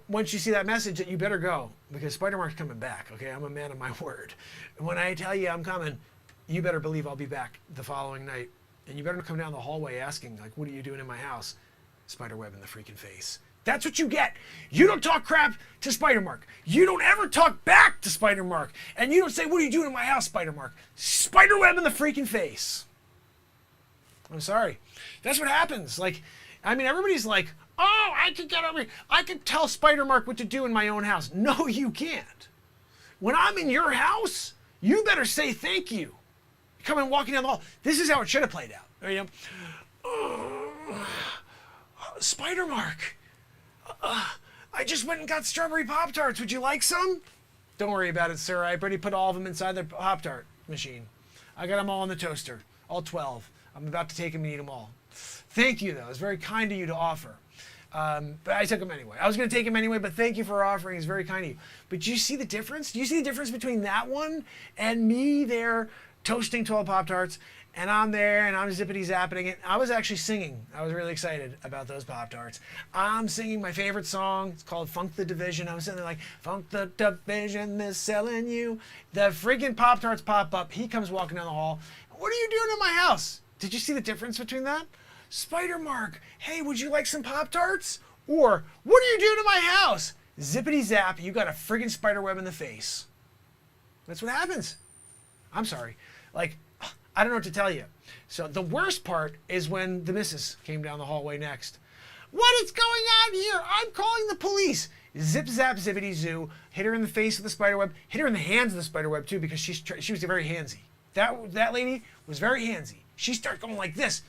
once you see that message that you better go because SpiderMark's coming back, okay? I'm a man of my word. And when I tell you I'm coming, you better believe I'll be back the following night. And you better come down the hallway asking, like, what are you doing in my house? Spiderweb in the freaking face. That's what you get. You don't talk crap to SpiderMark. You don't ever talk back to SpiderMark. And you don't say, what are you doing in my house, SpiderMark? Spiderweb in the freaking face. I'm sorry. That's what happens. Everybody's like, oh, I could get over here. I could tell SpiderMark what to do in my own house. No, you can't. When I'm in your house, you better say thank you. Come and walking down the hall. This is how it should have played out. SpiderMark. I just went and got strawberry Pop-Tarts. Would you like some? Don't worry about it, sir. I already put all of them inside the Pop-Tart machine. I got them all in the toaster. All 12. I'm about to take them and eat them all. Thank you, though. It's very kind of you to offer. But I took them anyway. I was going to take them anyway, but thank you for offering. It's very kind of you. But do you see the difference? Do you see the difference between that one and me there toasting 12 Pop-Tarts? And I'm there and I'm zippity-zapping it. I was actually singing. I was really excited about those Pop-Tarts. I'm singing my favorite song. It's called Funk the Division. I was sitting there like, Funk the Division is selling you. The freaking Pop-Tarts pop up. He comes walking down the hall. What are you doing in my house? Did you see the difference between that? SpiderMark, hey, would you like some Pop-Tarts? Or, what are you doing in my house? Zippity zap, you got a friggin' spider web in the face. That's what happens. I'm sorry. I don't know what to tell you. So the worst part is when the missus came down the hallway next. What is going on here? I'm calling the police. Zip zap zippity zoo. Hit her in the face with the spider web. Hit her in the hands with the spider web too because she was very handsy. That lady was very handsy. She started going like this.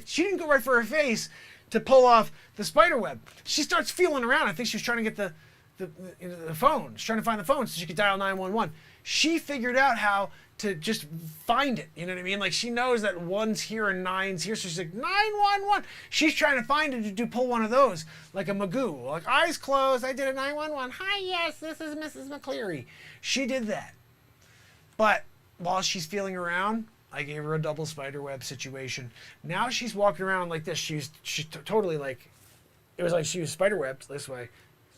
She didn't go right for her face to pull off the spider web. She starts feeling around. I think she was trying to get the phone. She's trying to find the phone so she could dial 911. She figured out how to just find it. You know what I mean? Like, she knows that 1's here and 9's here. So she's like, 911. She's trying to find it to pull one of those, like a Magoo. Like, eyes closed. I did a 911. Hi, yes, this is Mrs. McCleary. She did that. But while she's feeling around, I gave her a double spider web situation. Now she's walking around like this. She's totally like, it was like she was spider webbed this way.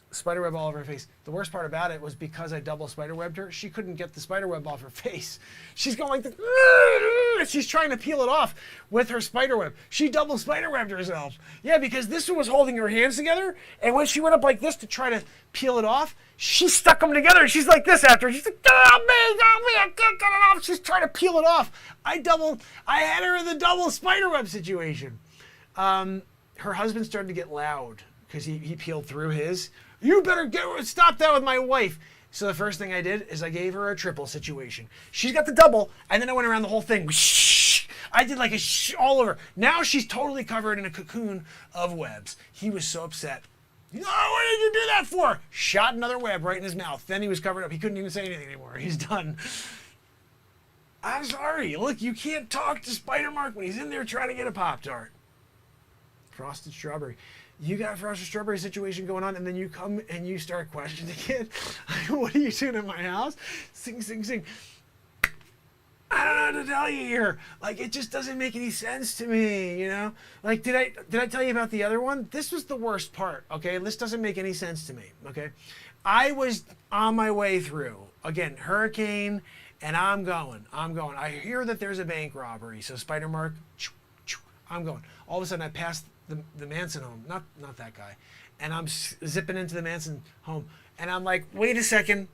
Spider web all over her face. The worst part about it was because I double spider webbed her, she couldn't get the spider web off her face. She's going like this. She's trying to peel it off with her spider web. She double spider webbed herself. Yeah, because this one was holding her hands together, and when she went up like this to try to peel it off, she stuck them together. And she's like this after. She's like, help me, I can't get it off. She's trying to peel it off. I had her in the double spider web situation. Her husband started to get loud because he peeled through his. You better stop that with my wife. So the first thing I did is I gave her a triple situation. She's got the double, and then I went around the whole thing. I did like all over. Now she's totally covered in a cocoon of webs. He was so upset. No, what did you do that for? Shot another web right in his mouth. Then he was covered up. He couldn't even say anything anymore. He's done. I'm sorry. Look, you can't talk to SpiderMark when he's in there trying to get a Pop-Tart. Frosted strawberry. You got a frosted strawberry situation going on, and then you come and you start questioning it. What are you doing in my house? Sing, sing, sing. I don't know what to tell you here. Like, it just doesn't make any sense to me, you know? Like, did I tell you about the other one? This was the worst part, okay? This doesn't make any sense to me, okay? I was on my way through. Again, hurricane, and I'm going. I hear that there's a bank robbery, so SpiderMark, I'm going. All of a sudden, I passed the Manson home, not that guy, and I'm zipping into the Manson home, and I'm like, wait a second,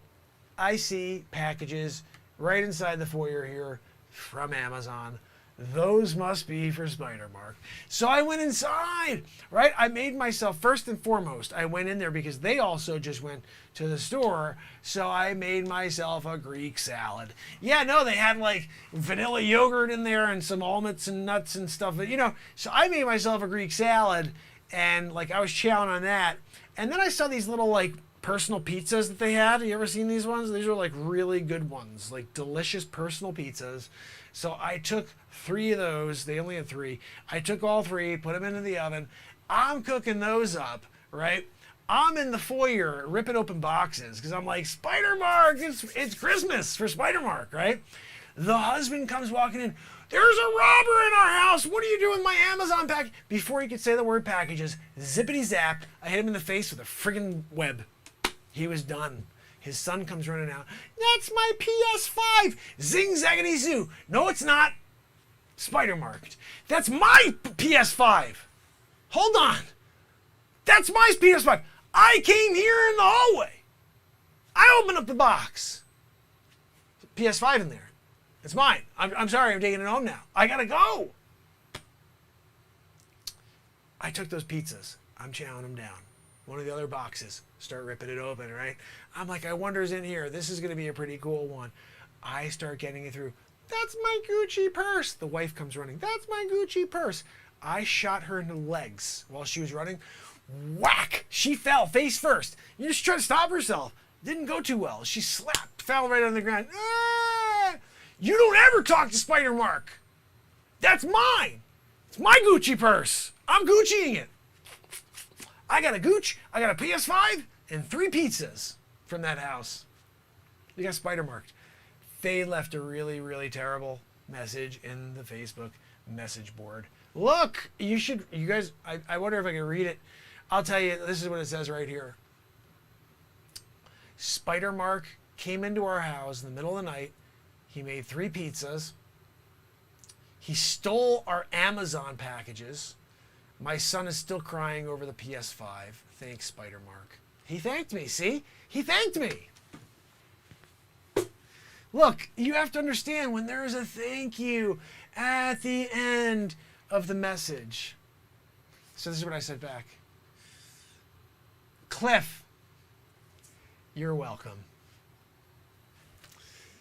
I see packages right inside the foyer here from Amazon. Those must be for SpiderMark. So I went inside, right? I made myself, first and foremost, I went in there because they also just went to the store. So I made myself a Greek salad. Yeah, no, they had like vanilla yogurt in there and some almonds and nuts and stuff, you know. So I made myself a Greek salad, and like I was chowing on that. And then I saw these little like personal pizzas that they had. You ever seen these ones? These are like really good ones, like delicious personal pizzas. So I took 3 of those. They only had 3. I took all 3, put them into the oven. I'm cooking those up, right? I'm in the foyer ripping open boxes because I'm like, SpiderMark, it's Christmas for SpiderMark, right? The husband comes walking in. There's a robber in our house. What are you doing with my Amazon package? Before he could say the word packages, zippity zap, I hit him in the face with a friggin' web. He was done. His son comes running out. That's my PS5. Zing zaggity zoo. No, it's not. SpiderMark. That's my PS5. Hold on. That's my PS5. I came here in the hallway. I opened up the box. PS5 in there. It's mine. I'm sorry. I'm taking it home now. I gotta go. I took those pizzas. I'm chowing them down. One of the other boxes. Start ripping it open, right? I'm like, I wonder who's in here. This is going to be a pretty cool one. I start getting it through. That's my Gucci purse. The wife comes running. That's my Gucci purse. I shot her in the legs while she was running. Whack! She fell face first. You just try to stop herself. Didn't go too well. She slapped, fell right on the ground. Ah! You don't ever talk to SpiderMark. That's mine. It's my Gucci purse. I'm Gucciing it. I got a Gooch, I got a PS5, and 3 pizzas from that house. You got SpiderMarked. They left a really, really terrible message in the Facebook message board. Look, you guys, I wonder if I can read it. I'll tell you, this is what it says right here. SpiderMark came into our house in the middle of the night. He made 3 pizzas. He stole our Amazon packages. My son is still crying over the PS5. Thanks, SpiderMark. He thanked me, see? He thanked me. Look, you have to understand when there is a thank you at the end of the message. So this is what I said back. Cliff, you're welcome.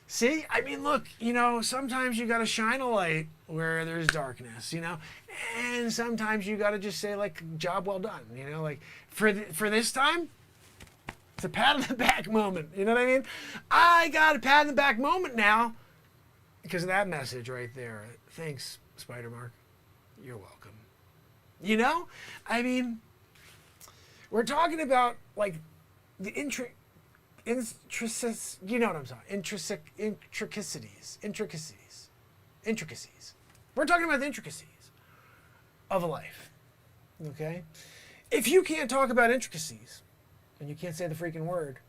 See, I mean, look, you know, sometimes you got to shine a light where there's darkness, you know, and sometimes you got to just say, like, job well done, you know, like for this time, It's a pat on the back moment. You know what I mean? I got a pat on the back moment now because of that message right there. Thanks, SpiderMark. You're welcome. You know? I mean, we're talking about like the intricacies. You know what I'm talking? Intricacies. We're talking about the intricacies of a life. Okay? If you can't talk about intricacies and you can't say the freaking word,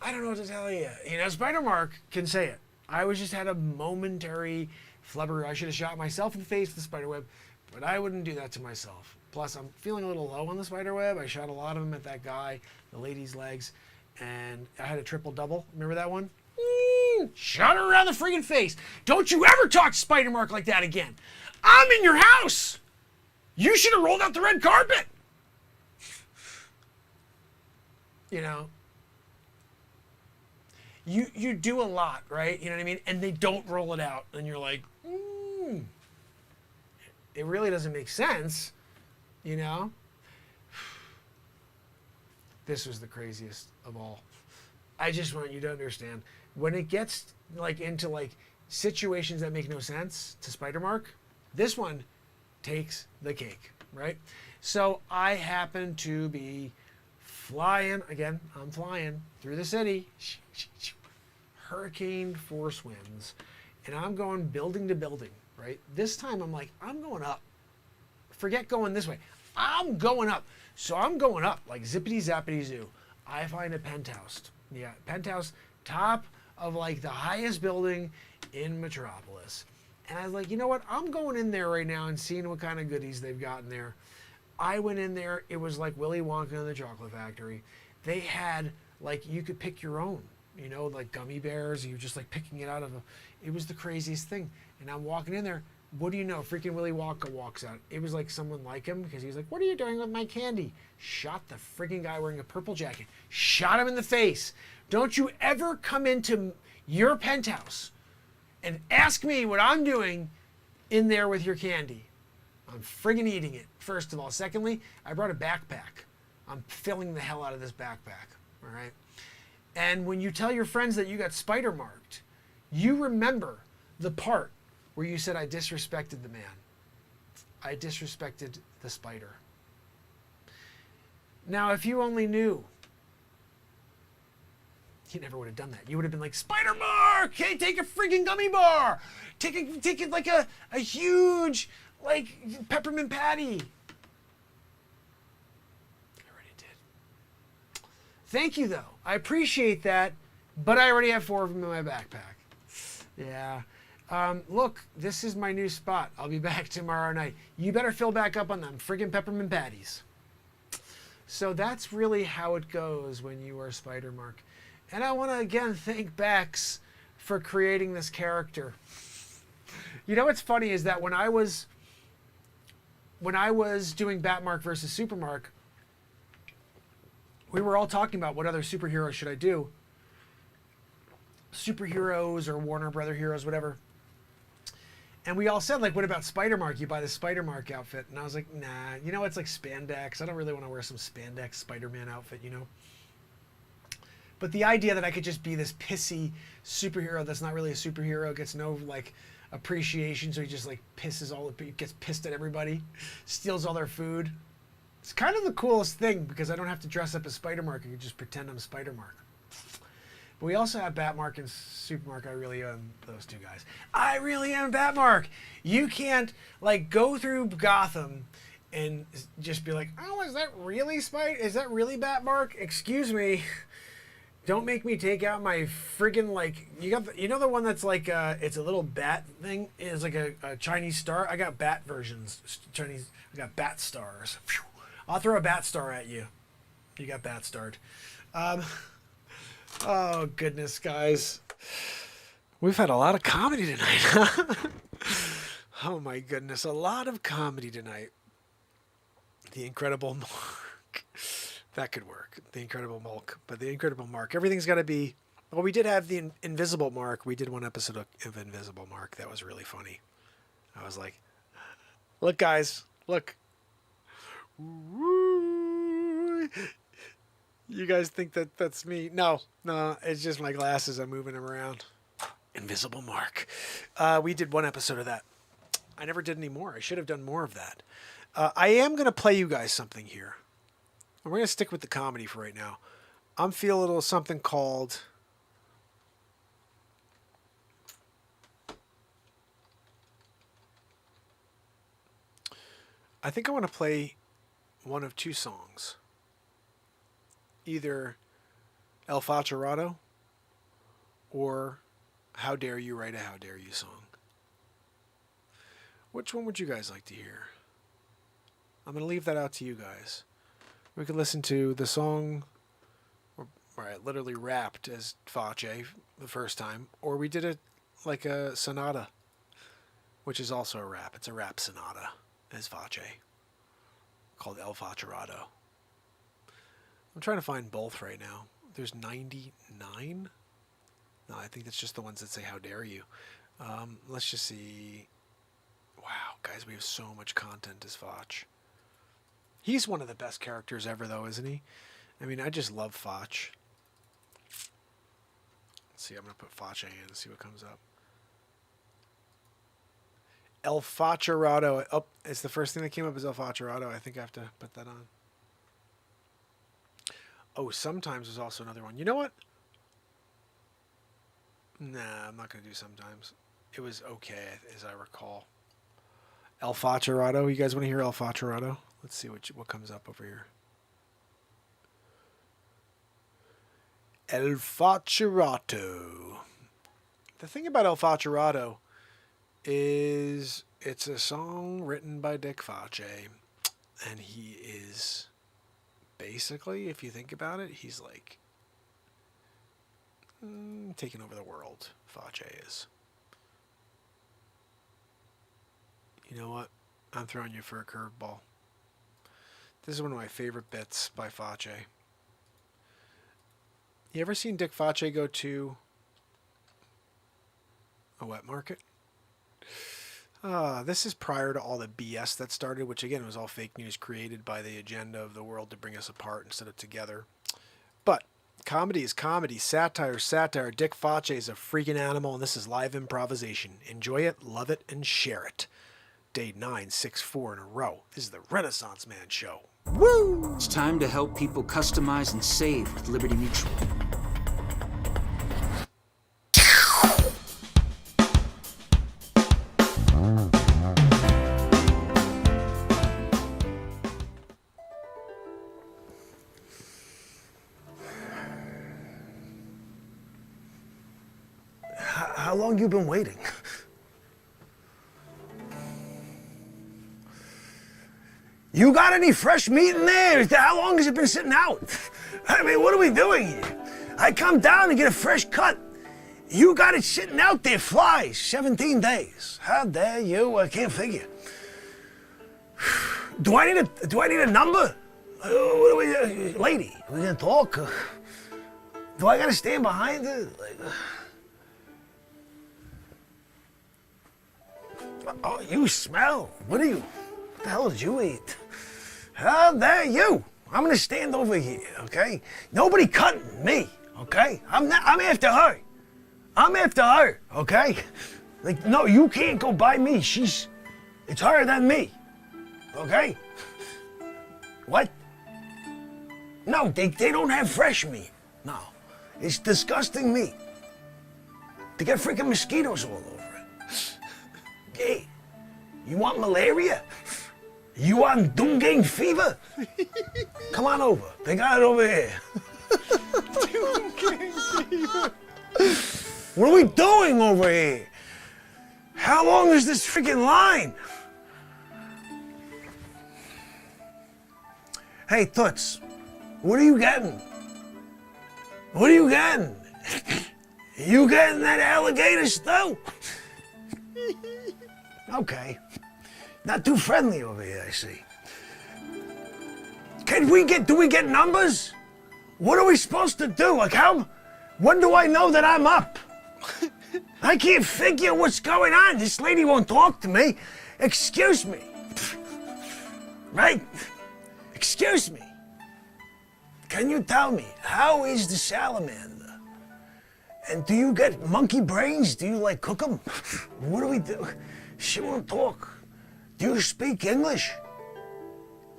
I don't know what to tell you. You know, SpiderMark can say it. I was just had a momentary flubber. I should have shot myself in the face with the spider web, but I wouldn't do that to myself. Plus, I'm feeling a little low on the spider web. I shot a lot of them at that guy, the lady's legs, and I had a triple double. Remember that one? Shot her around the freaking face. Don't you ever talk to SpiderMark like that again. I'm in your house. You should have rolled out the red carpet. You know, you do a lot, right? You know what I mean? And they don't roll it out. And you're like, it really doesn't make sense, you know? This was the craziest of all. I just want you to understand, when it gets like into like situations that make no sense to SpiderMark, this one takes the cake, right? So I happen to be flying, again, I'm flying through the city, hurricane force winds, and I'm going building to building, right? This time I'm like, I'm going up. Forget going this way. I'm going up. So I'm going up like zippity zappity zoo. I find a penthouse. Yeah, penthouse, top of like the highest building in Metropolis. And I was like, you know what? I'm going in there right now and seeing what kind of goodies they've got in there. I went in there. It was like Willy Wonka and the Chocolate Factory. They had like, you could pick your own, you know, like gummy bears. You were just like picking it out of it was the craziest thing. And I'm walking in there. What do you know? Freaking Willy Wonka walks out. It was like someone like him because he's like, what are you doing with my candy? Shot the freaking guy wearing a purple jacket. Shot him in the face. Don't you ever come into your penthouse and ask me what I'm doing in there with your candy. I'm friggin' eating it, first of all. Secondly, I brought a backpack. I'm filling the hell out of this backpack, all right? And when you tell your friends that you got spider marked, you remember the part where you said I disrespected the man. I disrespected the spider. Now, if you only knew, you never would have done that. You would have been like, SpiderMark, hey, take a freaking gummy bar. Take it like a huge, like, peppermint patty. I already did. Thank you, though. I appreciate that, but I already have 4 of them in my backpack. Yeah. Look, this is my new spot. I'll be back tomorrow night. You better fill back up on them friggin' peppermint patties. So that's really how it goes when you are SpiderMark. And I want to again thank Bex for creating this character. You know what's funny is that when I was doing Batmark versus Supermark, we were all talking about what other superheroes should I do. Superheroes or Warner Brother heroes, whatever. And we all said, like, what about SpiderMark? You buy the SpiderMark outfit. And I was like, nah, you know, it's like spandex. I don't really want to wear some spandex Spider-Man outfit, you know? But the idea that I could just be this pissy superhero that's not really a superhero, gets no, like, appreciation, so he just, like, gets pissed at everybody, steals all their food. It's kind of the coolest thing because I don't have to dress up as SpiderMark. I can just pretend I'm SpiderMark. But we also have Batmark and Supermark. I really am those two guys. I really am Batmark. You can't, like, go through Gotham and just be like, oh, is that really Is that really Batmark? Excuse me. Don't make me take out my friggin', like, you know the one that's like, it's a little bat thing? It's like a Chinese star? I got bat versions. Chinese, I got bat stars. Phew. I'll throw a bat star at you. You got bat starred. Oh, goodness, guys. We've had a lot of comedy tonight, huh? Oh, my goodness. A lot of comedy tonight. The Incredible Mark. That could work. The Incredible Mulk. But the Incredible Mark. Everything's got to be... Well, we did have the Invisible Mark. We did one episode of Invisible Mark. That was really funny. I was like, look, guys. Look. Woo. You guys think that that's me? No, it's just my glasses. I'm moving them around. Invisible Mark. We did one episode of that. I never did any more. I should have done more of that. I am going to play you guys something here. We're going to stick with the comedy for right now. I'm feeling a little something called... I think I want to play one of two songs. Either El Faccerado or How Dare You Write a How Dare You song. Which one would you guys like to hear? I'm going to leave that out to you guys. We could listen to the song where I literally rapped as Facce the first time, or we did it like a sonata, which is also a rap. It's a rap sonata as Facce, called El Faccerado. I'm trying to find both right now. There's 99? No, I think that's just the ones that say How Dare You. Let's just see. Wow, guys, we have so much content as Facce. He's one of the best characters ever, though, isn't he? I mean, I just love Facce. Let's see, I'm going to put Facce in and see what comes up. El Faccerado. Oh, it's the first thing that came up is El Faccerado. I think I have to put that on. Oh, sometimes there's also another one. You know what? Nah, I'm not going to do sometimes. It was okay, as I recall. El Faccerado. You guys want to hear El Faccerado? Let's see what comes up over here. El Faccerado. The thing about El Faccerado is it's a song written by Dick Facce, and he is basically, if you think about it, he's like taking over the world. Facce is. You know what? I'm throwing you for a curveball. This is one of my favorite bits by Facce. You ever seen Dick Facce go to a wet market? This is prior to all the BS that started, which again was all fake news created by the agenda of the world to bring us apart instead of together. But comedy is comedy, satire is satire. Dick Facce is a freaking animal, and this is live improvisation. Enjoy it, love it, and share it. Day 964 in a row. This is the Renaissance Man Show. Woo! It's time to help people customize and save with Liberty Mutual. How long you been waiting? You got any fresh meat in there? How long has it been sitting out? I mean, what are we doing here? I come down to get a fresh cut. You got it sitting out there, flies, 17 days. How dare you? I can't figure. Do I need a number? What do we, lady, we gonna talk? Do I gotta stand behind her? Oh, you smell. What the hell did you eat? How dare you? I'm gonna stand over here, okay? Nobody cutting me, okay? I'm after her. I'm after her, okay? Like, no, you can't go by me. It's her than me, okay? What? No, they don't have fresh meat. No, it's disgusting meat. They got freaking mosquitoes all over it. Hey, you want malaria? You want Dungang fever? Come on over. They got it over here. Dungang fever. What are we doing over here? How long is this freaking line? Hey, Toots, what are you getting? What are you getting? You getting that alligator still? Okay. Not too friendly over here, I see. Do we get numbers? What are we supposed to do? Like when do I know that I'm up? I can't figure what's going on. This lady won't talk to me. Excuse me. Right? Excuse me. can you tell me, how is the salamander? And do you get monkey brains? Do you like cook them? What do we do? She won't talk. Do you speak English?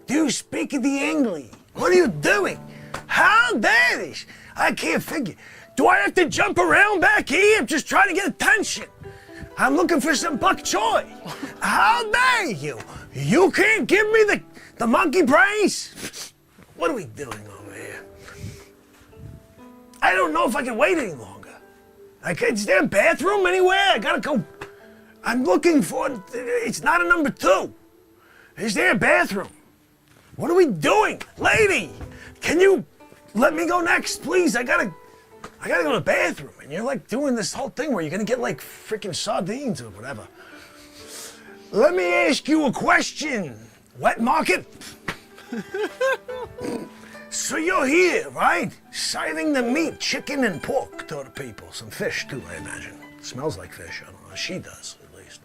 Do you speak the English? What are you doing? How dare this? I can't figure. Do I have to jump around back here? I'm just trying to get attention. I'm looking for some bok choy. How dare you? You can't give me the monkey brains? What are we doing over here? I don't know if I can wait any longer. Is there a bathroom anywhere? I gotta go. I'm looking for, it's not a number 2. Is there a bathroom? What are we doing? Lady, can you let me go next, please? I gotta go to the bathroom. And you're like doing this whole thing where you're gonna get like freaking sardines or whatever. Let me ask you a question, Wet Market. So you're here, right? Serving the meat, chicken and pork to the people. Some fish too, I imagine. Smells like fish, I don't know. She does, at least.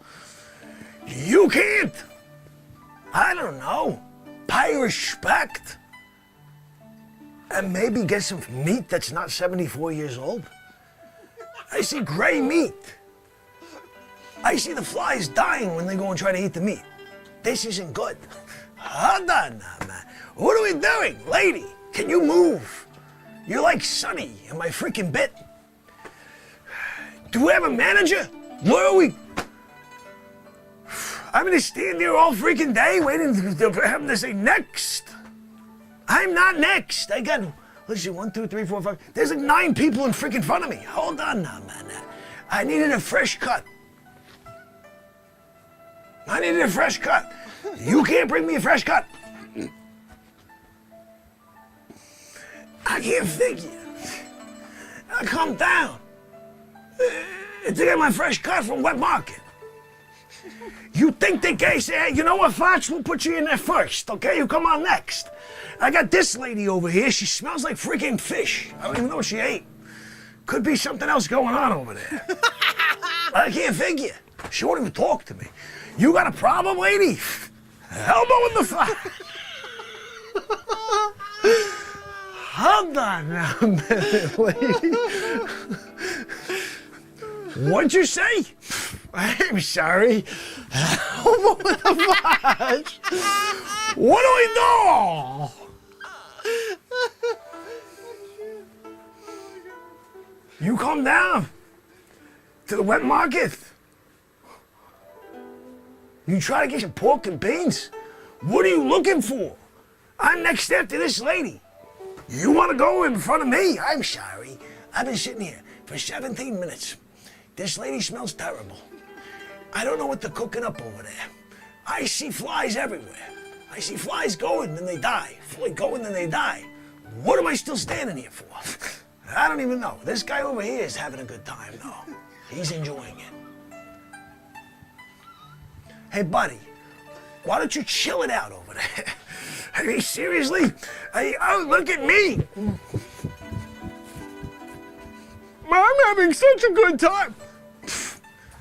You can't, I don't know, pay respect and maybe get some meat that's not 74 years old? I see gray meat. I see the flies dying when they go and try to eat the meat. This isn't good. Hold on now, man. What are we doing? Lady, can you move? You're like Sonny in my freaking bit. Do we have a manager? Where are we? I'm gonna stand here all freaking day waiting for him to say next. I'm not next. I got, let's see, 1, 2, 3, 4, 5. There's like 9 people in freaking front of me. Hold on now, man. I needed a fresh cut. I needed a fresh cut. You can't bring me a fresh cut. I can't figure. Now calm down. To get my fresh cut from Wet Market. You think the guy say, hey, you know what, Facce, we'll put you in there first, okay? You come on next. I got this lady over here. She smells like freaking fish. I don't even know what she ate. Could be something else going on over there. I can't figure. She won't even talk to me. You got a problem, lady? Elbow in the fire. Hold on now a minute, lady. What'd you say? I'm sorry. Elbow in the fudge. What do we do? You come down to the Wet Market. You try to get some pork and beans. What are you looking for? I'm next after this lady. You want to go in front of me? I'm sorry. I've been sitting here for 17 minutes. This lady smells terrible. I don't know what they're cooking up over there. I see flies everywhere. I see flies going, then they die. Flies going, then they die. What am I still standing here for? I don't even know. This guy over here is having a good time, though. He's enjoying it. Hey, buddy, why don't you chill it out over there? I mean, seriously? Oh, look at me. I'm having such a good time.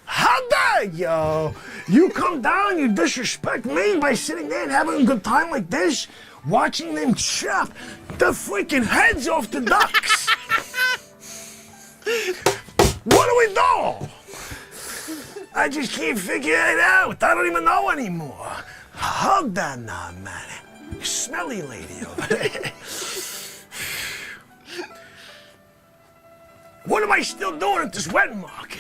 How dare you? You come down, you disrespect me by sitting there and having a good time like this, watching them chop the freaking heads off the ducks. What do we do? I just can't figure it out. I don't even know anymore. Hold on now, man. Smelly lady over there. What am I still doing at this Wet Market?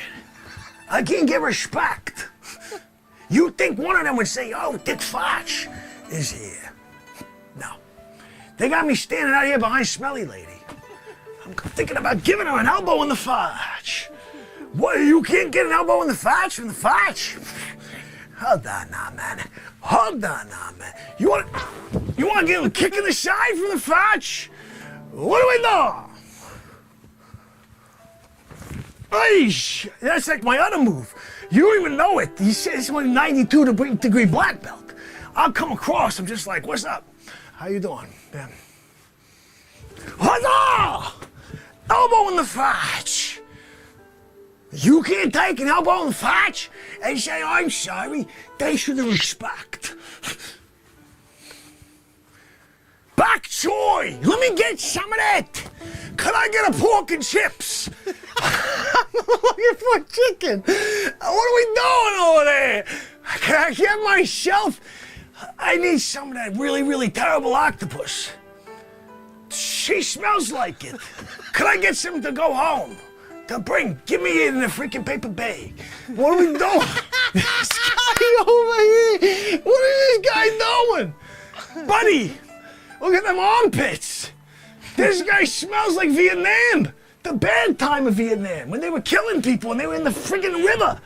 I can't get respect. You think one of them would say, oh, Dick Facce is here. No. They got me standing out here behind Smelly Lady. I'm thinking about giving her an elbow in the fudge. What, you can't get an elbow in the fudge from the fudge? Hold on now, man. Hold on now, man. You want to give a kick in the side from the fudge? What do we do? Eesh, that's like my other move. You don't even know it. He says it's only 92-degree black belt. I'll come across, I'm just like, what's up? How you doing? Ben? Huzzah! Elbow in the fudge. You can't take an elbow in the fudge and say, I'm sorry. They should have respect. Bok soy. Let me get some of that. Could I get a pork and chips? I'm looking for chicken. What are we doing over there? Can I get myself? I need some of that really, really terrible octopus. She smells like it. Could I get some to go home? To bring, give me it in a freaking paper bag. What are we doing? This guy over here. What is this guy doing? Buddy, look at them armpits. This guy smells like Vietnam. The bad time of Vietnam, when they were killing people and they were in the friggin' river.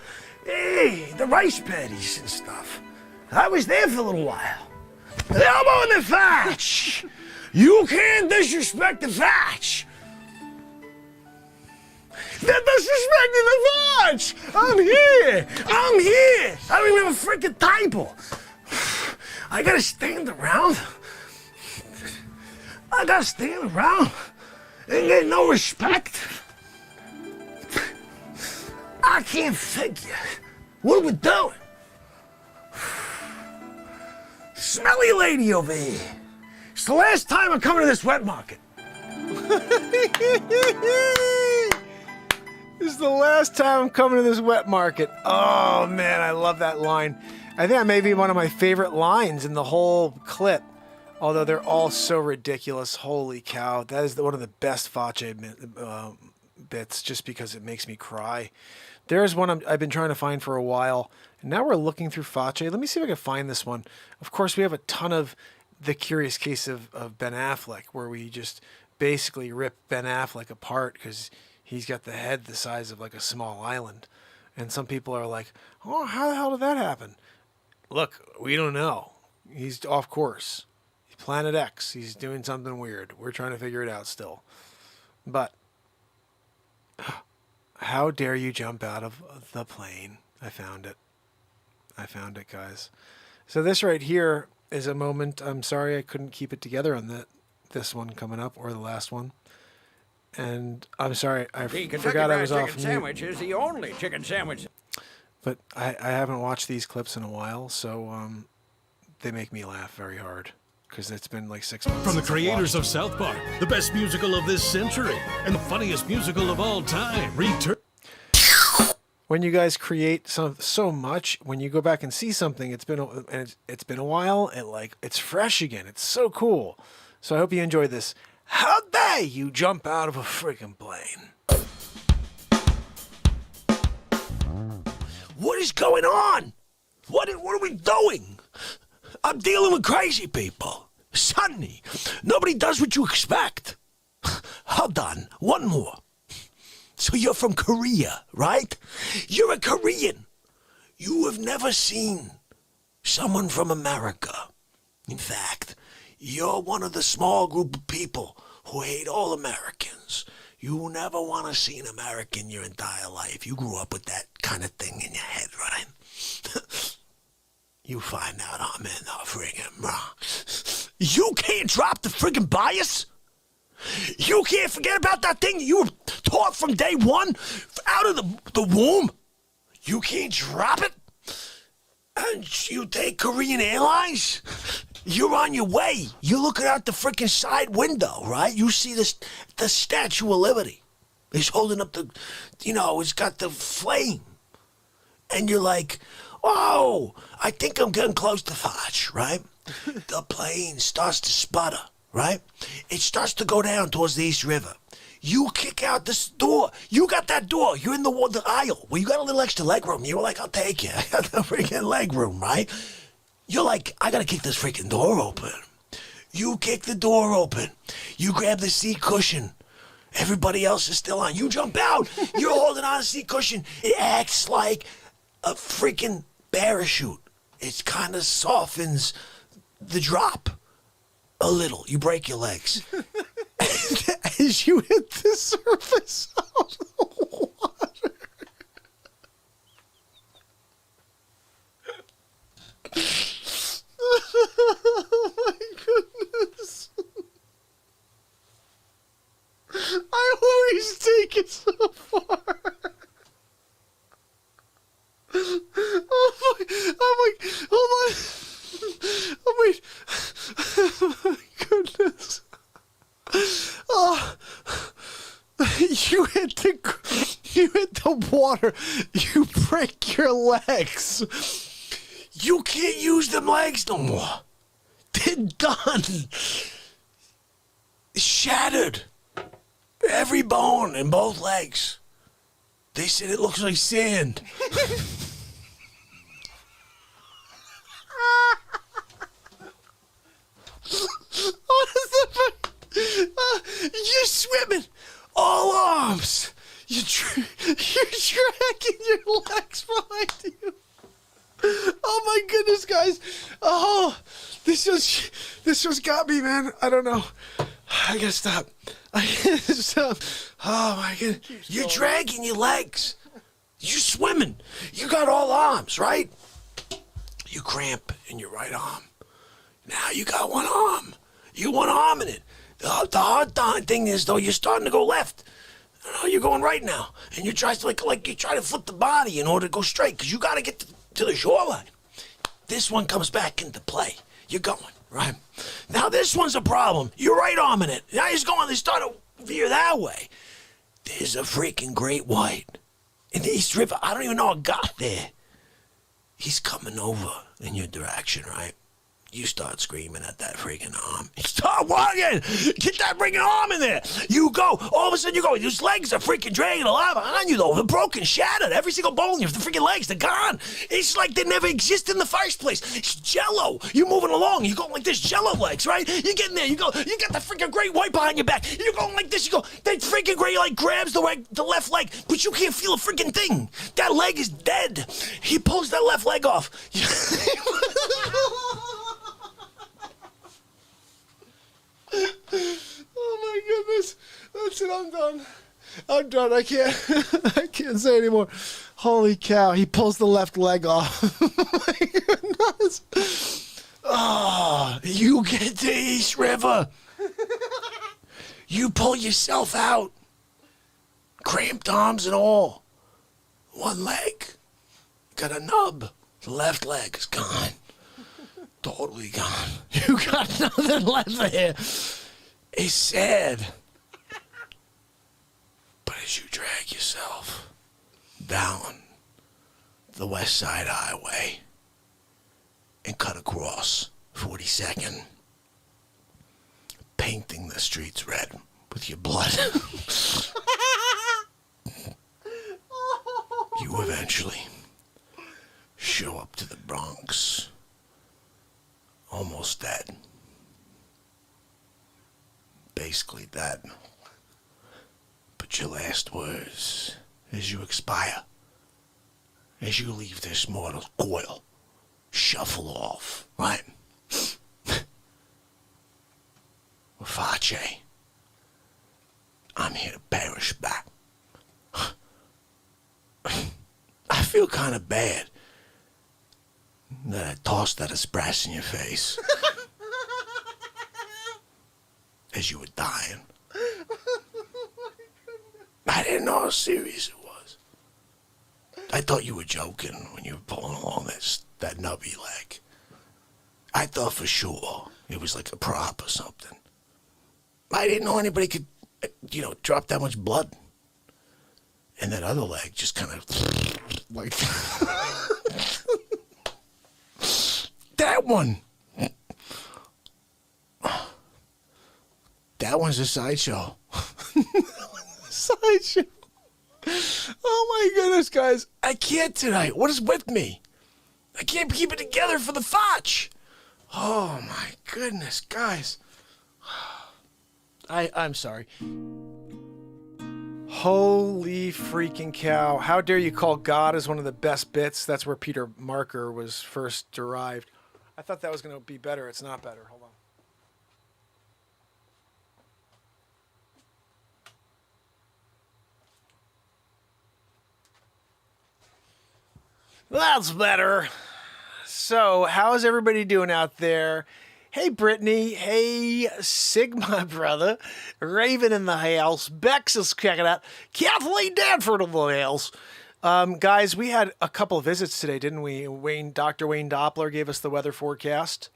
Hey, the rice paddies and stuff. I was there for a little while. The elbow in the thatch. You can't disrespect the thatch. They're disrespecting the thatch. I'm here. I don't even have a freaking typo. I gotta stand around. And get no respect. I can't figure. What are we doing? Smelly lady over here. It's the last time I'm coming to this wet market. This is the last time I'm coming to this wet market. Oh, man, I love that line. I think that may be one of my favorite lines in the whole clip. Although they're all so ridiculous. Holy cow. That is one of the best Facce bits just because it makes me cry. There's one I've been trying to find for a while. And now we're looking through Facce. Let me see if I can find this one. Of course, we have a ton of The Curious Case of Ben Affleck, where we just basically rip Ben Affleck apart because he's got the head the size of like a small island. And some people are like, oh, how the hell did that happen? Look, we don't know. He's off course. Planet X. He's doing something weird. We're trying to figure it out still. But how dare you jump out of the plane? I found it. I found it, guys. So this right here is a moment. I'm sorry I couldn't keep it together on this one coming up or the last one. And I'm sorry I forgot I was off mute. Sandwich is the only chicken sandwich. But I haven't watched these clips in a while, so they make me laugh very hard. Because it's been like 6 months. From the creators of South Park, the best musical of this century, and the funniest musical of all time, return. When you guys create so much, when you go back and see something, it's been a while, and it's fresh again. It's so cool. So I hope you enjoy this. How dare you jump out of a freaking plane? What is going on? What are we doing? I'm dealing with crazy people. Sonny, nobody does what you expect. Hold on, one more. So you're from Korea, right? You're a Korean. You have never seen someone from America. In fact, you're one of the small group of people who hate all Americans. You never want to see an American your entire life. You grew up with that kind of thing in your head, right? You find out I'm in the friggin' You can't drop the friggin' bias? You can't forget about that thing you were taught from day one, out of the womb? You can't drop it? And you take Korean Airlines? You're on your way. You're looking out the freaking side window, right? You see the Statue of Liberty. He's holding up it's got the flame. And you're like, oh, I think I'm getting close to Facce, right? The plane starts to sputter, right? It starts to go down towards the East River. You kick out this door. You got that door. You're in the aisle. Well, you got a little extra leg room. You were like, I'll take you. I got the freaking leg room, right? You're like, I got to kick this freaking door open. You kick the door open. You grab the seat cushion. Everybody else is still on. You jump out. You're holding on to the seat cushion. It acts like a freaking parachute. It kind of softens the drop a little. You break your legs. As you hit the surface of the water. Oh my goodness. I always take it so far. Oh my, hold on. Oh wait. Oh my goodness. Oh, you hit the water. You break your legs. You can't use them legs no more. They're done. Shattered. Every bone in both legs. They said it looks like sand. What is that? You're swimming. All arms. You're dragging your legs behind you. Oh my goodness, guys. Oh, this just got me, man. I don't know. I gotta stop. I gotta stop. Oh my goodness. You're dragging your legs. You're swimming. You got all arms, right? You cramp in your right arm. Now you got one arm. You one arm in it. The hard thing is, though, you're starting to go left. No, you're going right now. And you try to, like you try to flip the body in order to go straight, because you got to get to the shoreline. This one comes back into play. You're going, right? Now this one's a problem. You're right arm in it. Now he's going, they start to veer that way. There's a freaking great white in the East River. I don't even know how it got there. He's coming over in your direction, right? You start screaming at that freaking arm. Start walking! Get that freaking arm in there! You go, all of a sudden you go, those legs are freaking dragging a lot behind you though. They're broken, shattered. Every single bone, the freaking legs, they're gone. It's like they never exist in the first place. It's jello. You're moving along, you're going like this, jello legs, right? You get in there, you go, you got the freaking great white behind your back. You're going like this, you go, that freaking great like grabs the left leg, but you can't feel a freaking thing. That leg is dead. He pulls that left leg off. Oh my goodness. That's it, I'm done. I'm done. I can't say anymore. Holy cow. He pulls the left leg off. Oh my goodness. Oh, you get to East River. You pull yourself out. Cramped arms and all. One leg. Got a nub. The left leg is gone. Totally gone. You got nothing left there. It's sad. But as you drag yourself down the West Side Highway and cut across 42nd, painting the streets red with your blood, you eventually show up to the Bronx. Almost dead. Basically dead. But your last words as you expire, as you leave this mortal coil, shuffle off, right? Facce, I'm here to perish back. I feel kind of bad that I tossed that espresso in your face as you were dying. I didn't know how serious it was. I thought you were joking when you were pulling along that nubby leg. I thought for sure it was like a prop or something. I didn't know anybody could, drop that much blood. And that other leg just kind of like... That one. That one's a sideshow. Sideshow. Oh my goodness, guys. I can't tonight. What is with me? I can't keep it together for the Facce. Oh my goodness, guys. I'm sorry. Holy freaking cow. How dare you call God as one of the best bits? That's where Peter Marker was first derived. I thought that was going to be better. It's not better. Hold on. That's better. So, how's everybody doing out there? Hey, Brittany. Hey, Sigma, brother. Raven in the house. Bex is checking out. Kathleen Danford in the house. Guys, we had a couple of visits today, didn't we? Dr. Wayne Doppler gave us the weather forecast.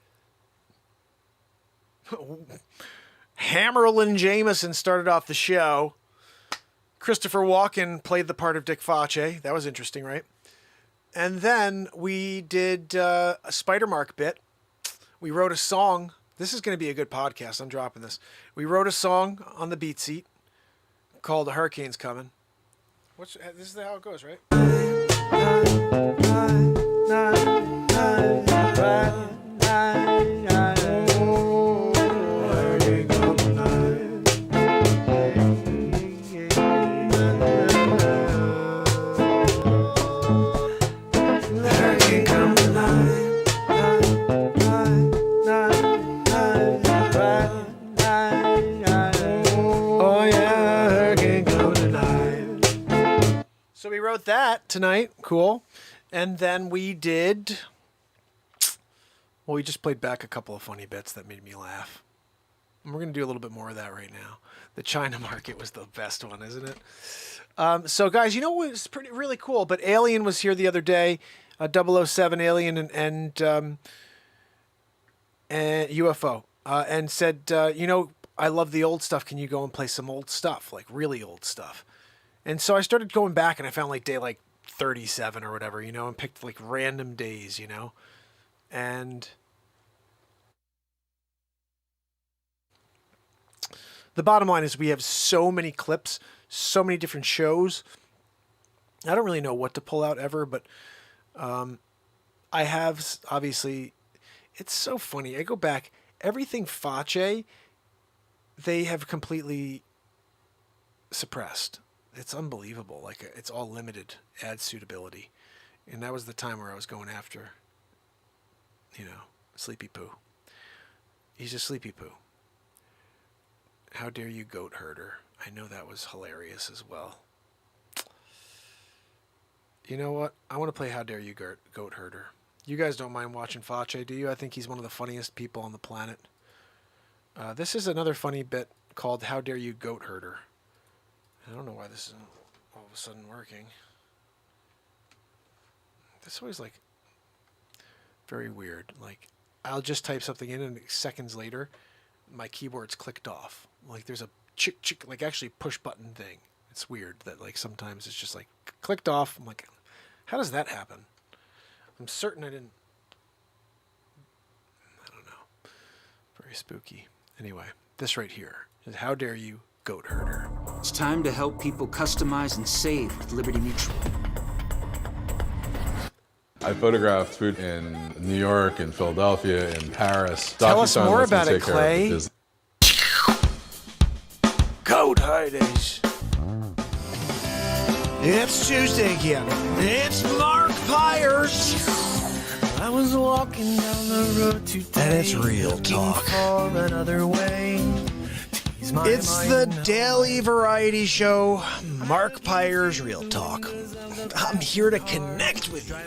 Hammerlin Jamison started off the show. Christopher Walken played the part of Dick Facce. That was interesting, right? And then we did a SpiderMark bit. We wrote a song. This is going to be a good podcast. I'm dropping this. We wrote a song on the beat seat called "A Hurricane's Coming." This is how it goes, right? So we wrote that tonight. Cool. And then we did... Well, we just played back a couple of funny bits that made me laugh. And we're going to do a little bit more of that right now. The China market was the best one, isn't it? So, guys, you know what's really cool? But Alien was here the other day. 007 Alien and UFO. And said, I love the old stuff. Can you go and play some old stuff? Like, really old stuff. And so I started going back, and I found, like, day, 37 or whatever, and picked, random days, And the bottom line is we have so many clips, so many different shows. I don't really know what to pull out ever, but I have, obviously, it's so funny. I go back, everything Facce, they have completely suppressed. It's unbelievable. It's all limited ad suitability. And that was the time where I was going after, Sleepy Poo. He's a Sleepy Poo. How dare you, goat herder? I know that was hilarious as well. You know what? I want to play How Dare You, Goat Herder. You guys don't mind watching Facce, do you? I think he's one of the funniest people on the planet. This is another funny bit called How Dare You, Goat Herder. I don't know why this isn't all of a sudden working. This is always, very weird. I'll just type something in, and seconds later, my keyboard's clicked off. There's a chick, actually push button thing. It's weird that, sometimes it's just, clicked off. I'm like, how does that happen? I'm certain I didn't... I don't know. Very spooky. Anyway, this right here is How Dare You, Goat Herder. It's time to help people customize and save with Liberty Mutual. I photographed food in New York, in Philadelphia, in Paris. Tell us DocuSign more lets me about it, take care of Clay. the business. Goat herders. It's Tuesday again. It's Mark Pyers. I was walking down the road today, and it's real talk. For another way. It's the daily variety show, Mark Pyers Real Talk. I'm here to connect with you,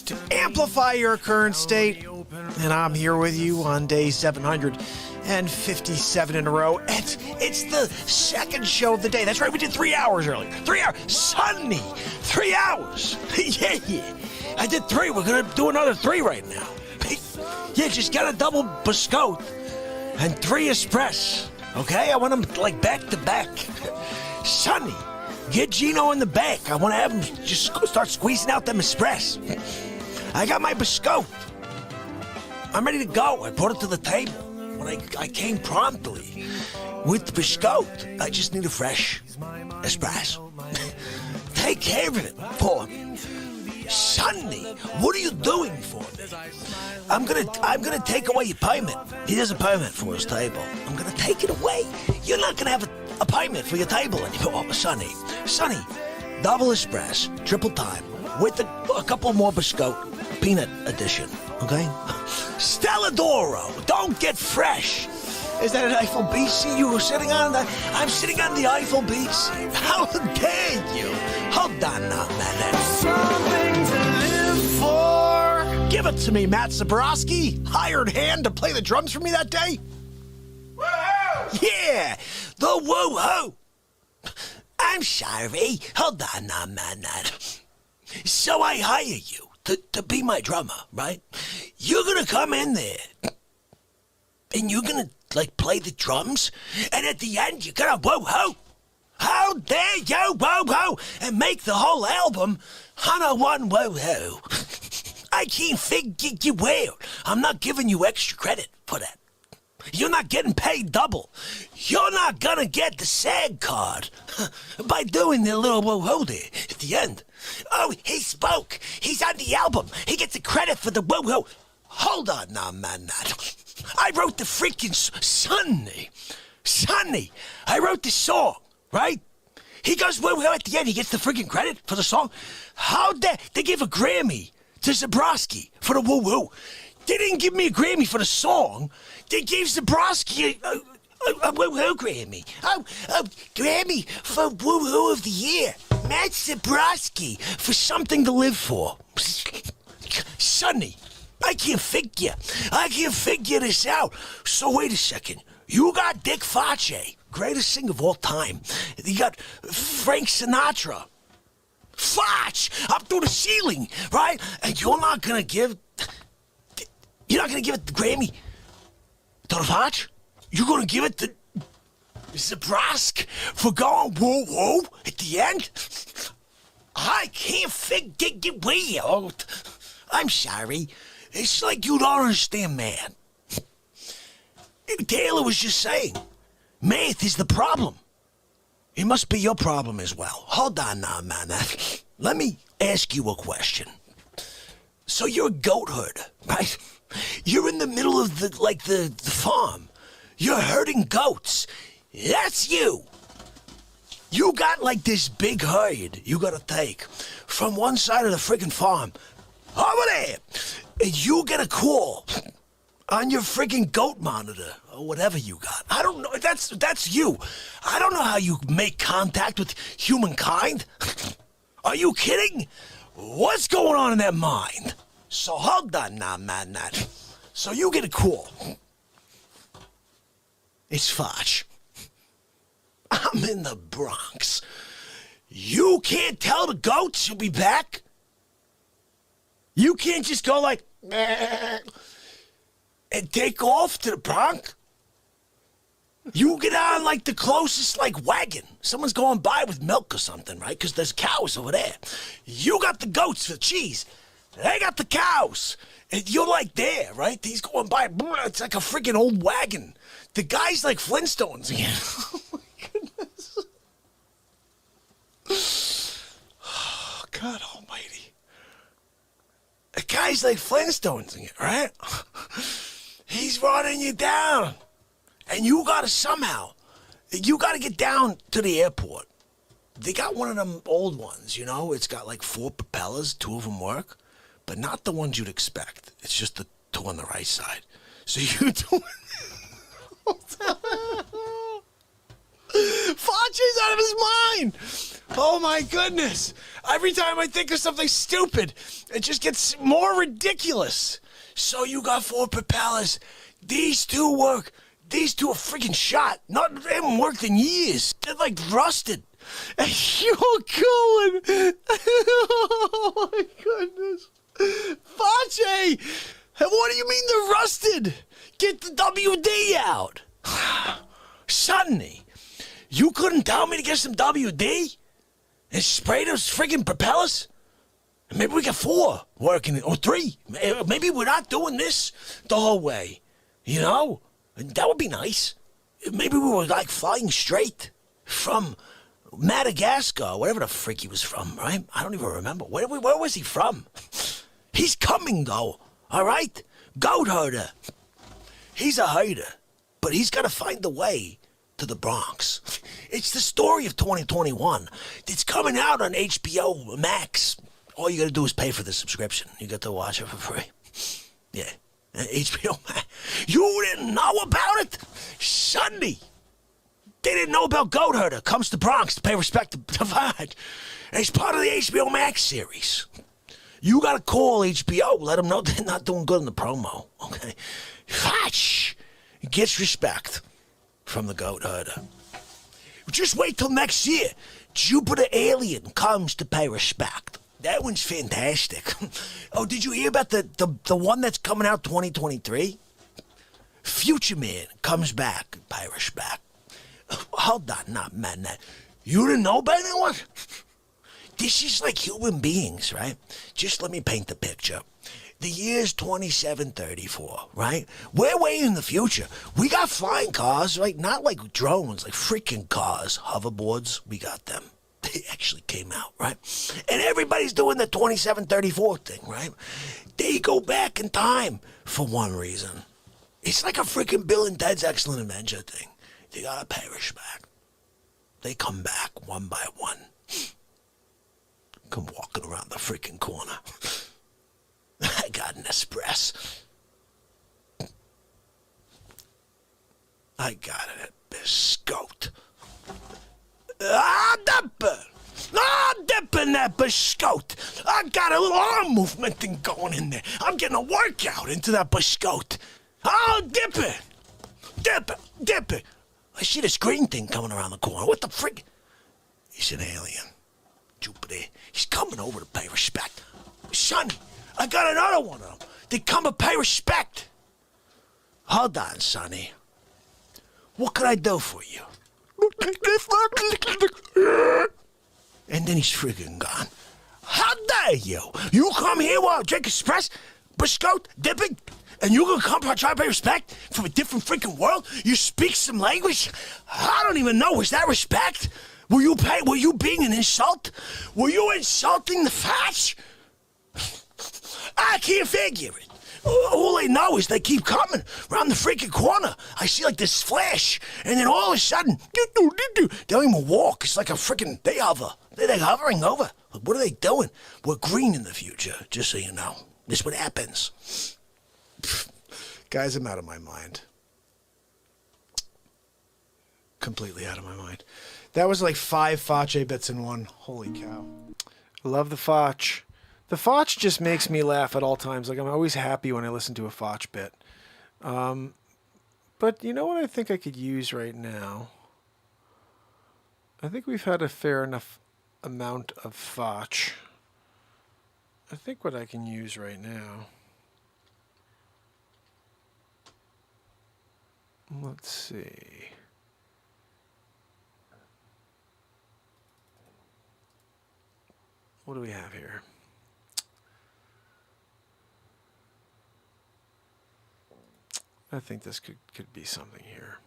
to amplify your current state, and I'm here with you on day 757 in a row. It's the second show of the day. That's right, we did 3 hours earlier. 3 hours, Sunday, 3 hours. Yeah. I did 3. We're gonna do another 3 right now. Yeah, just get a double biscotte and 3 espresso. Okay, I want them back to back. Sonny, get Gino in the back. I want to have him just start squeezing out them espresso. I got my biscotte. I'm ready to go. I brought it to the table. When I came promptly with the biscotte. I just need a fresh espresso. Take care of it for me. Sonny, what are you doing for me? I'm gonna take away your payment. He has a payment for his table. I'm gonna take it away. You're not gonna have a payment for your table anymore, Sonny. Sonny, double espresso, triple time, with a couple more biscotte, peanut edition, okay? Stella D'Oro, don't get fresh. Is that an Eiffel Beach seat you were sitting on? I'm sitting on the Eiffel Beach seat. How dare you? Hold on now, man. Something to live for. Give it to me, Matt Zabrowski. Hired hand to play the drums for me that day. Woo-hoo! Yeah, the woo-hoo. I'm sorry. Hold on now, man. So I hire you to be my drummer, right? You're gonna come in there, and you're gonna like play the drums, and at the end you gotta woo-ho. How dare you woo-ho and make the whole album on a one woo-ho. I can't figure you out. I'm not giving you extra credit for that. You're not getting paid double. You're not gonna get the SAG card by doing the little woo-ho there at the end. Oh, he spoke. He's on the album. He gets the credit for the woo-ho. Hold on now, man. I wrote the freaking Sonny. I wrote the song, right? He goes woo-ho at the end. He gets the freaking credit for the song. How dare they give a Grammy to Zabrowski for the woo-ho? They didn't give me a Grammy for the song. They gave Zabrowski a woo-ho Grammy. Grammy for woo-ho of the year. Matt Zabrowski for Something to Live For. Sonny, I can't figure this out. So wait a second. You got Dick Facce, greatest singer of all time. You got Frank Sinatra. Facce up through the ceiling, right? And you're not gonna give it the Grammy to the Facce? You're gonna give it to Zabrowski for going whoa at the end? I can't figure it out. I'm sorry. It's like you don't understand, man. Taylor was just saying, math is the problem. It must be your problem as well. Hold on now, man. Let me ask you a question. So you're a goat herder, right? You're in the middle of the farm. You're herding goats. That's you. You got like this big herd you gotta take from one side of the friggin' farm over there. And you get a call on your friggin' goat monitor or whatever you got. I don't know. That's you. I don't know how you make contact with humankind. Are you kidding? What's going on in that mind? So hold on now, man. So you get a call. It's Facce. I'm in the Bronx. You can't tell the goats you'll be back? You can't just go like, and take off to the Bronx? You get on like the closest wagon. Someone's going by with milk or something, right? Because there's cows over there. You got the goats for cheese. They got the cows. And you're like there, right? He's going by. It's like a freaking old wagon. The guy's like Flintstones again. Oh my goodness. Oh, God almighty. The guy's like Flintstones again, right? He's running you down. And you gotta get down to the airport. They got one of them old ones, it's got like 4 propellers, 2 of them work, but not the ones you'd expect. It's just the 2 on the right side. So you do Facce's out of his mind. Oh my goodness. Every time I think of something stupid, it just gets more ridiculous. So you got 4 propellers. These 2 work. These 2 are freaking shot. They haven't worked in years. They're like rusted. And you're going. Oh my goodness. Facce! What do you mean they're rusted? Get the WD out. Sonny, you couldn't tell me to get some WD? And spray those freaking propellers? Maybe we got 4 working, or 3. Maybe we're not doing this the whole way. That would be nice. Maybe we were like flying straight from Madagascar, whatever the freak he was from, right? I don't even remember. Where was he from? He's coming, though, all right? Goat herder. He's a herder, but he's got to find the way to the Bronx. It's the story of 2021. It's coming out on HBO Max. All you got to do is pay for the subscription. You get to watch it for free. Yeah. HBO Max. You didn't know about it? Sunday. They didn't know about Goat Herder Comes to Bronx to pay respect to Facce. It's part of the HBO Max series. You gotta call HBO, let them know they're not doing good in the promo, okay? Facce gets respect from the Goat Herder. Just wait till next year. Jupiter Alien comes to pay respect. That one's fantastic. Oh, did you hear about the one that's coming out 2023? Future Man comes back, Irish back. Hold on, not man, that. You didn't know about anyone? This is like human beings, right? Just let me paint the picture. The year's 2734, right? We're way in the future. We got flying cars, right? Not like drones, like freaking cars, hoverboards. We got them. They actually came out, right? And everybody's doing the 2734 thing, right? They go back in time for one reason. It's like a freaking Bill and Ted's Excellent Adventure thing. They gotta perish back. They come back one by one. Come walking around the freaking corner. I got an espresso. I got a biscotte. Dip in that biscotte. I got a little arm movement thing going in there. I'm getting a workout into that biscotte. Oh, dip it. Dip it. I see this green thing coming around the corner. What the frick? He's an alien. Jupiter. He's coming over to pay respect. Son, I got another one of them. They come to pay respect. Hold on, Sonny. What can I do for you? And then he's friggin' gone. How dare you? You come here while I drink espresso, biscotte, dipping, and you gonna come try to pay respect from a different freaking world? You speak some language? I don't even know. Was that respect? Were you being an insult? Were you insulting the Facce? I can't figure it. All I know is they keep coming around the freaking corner. I see like this flash, and then all of a sudden, they don't even walk. It's like a freaking, they hover. They're hovering over. What are they doing? We're green in the future, just so you know. This is what happens. Guys, I'm out of my mind. Completely out of my mind. That was like 5 Facce bits in one. Holy cow. I love the Facce. The Facce just makes me laugh at all times. Like, I'm always happy when I listen to a Facce bit. But you know what I think I could use right now? I think we've had a fair enough amount of Facce. I think what I can use right now... Let's see... What do we have here? I think this could be something here.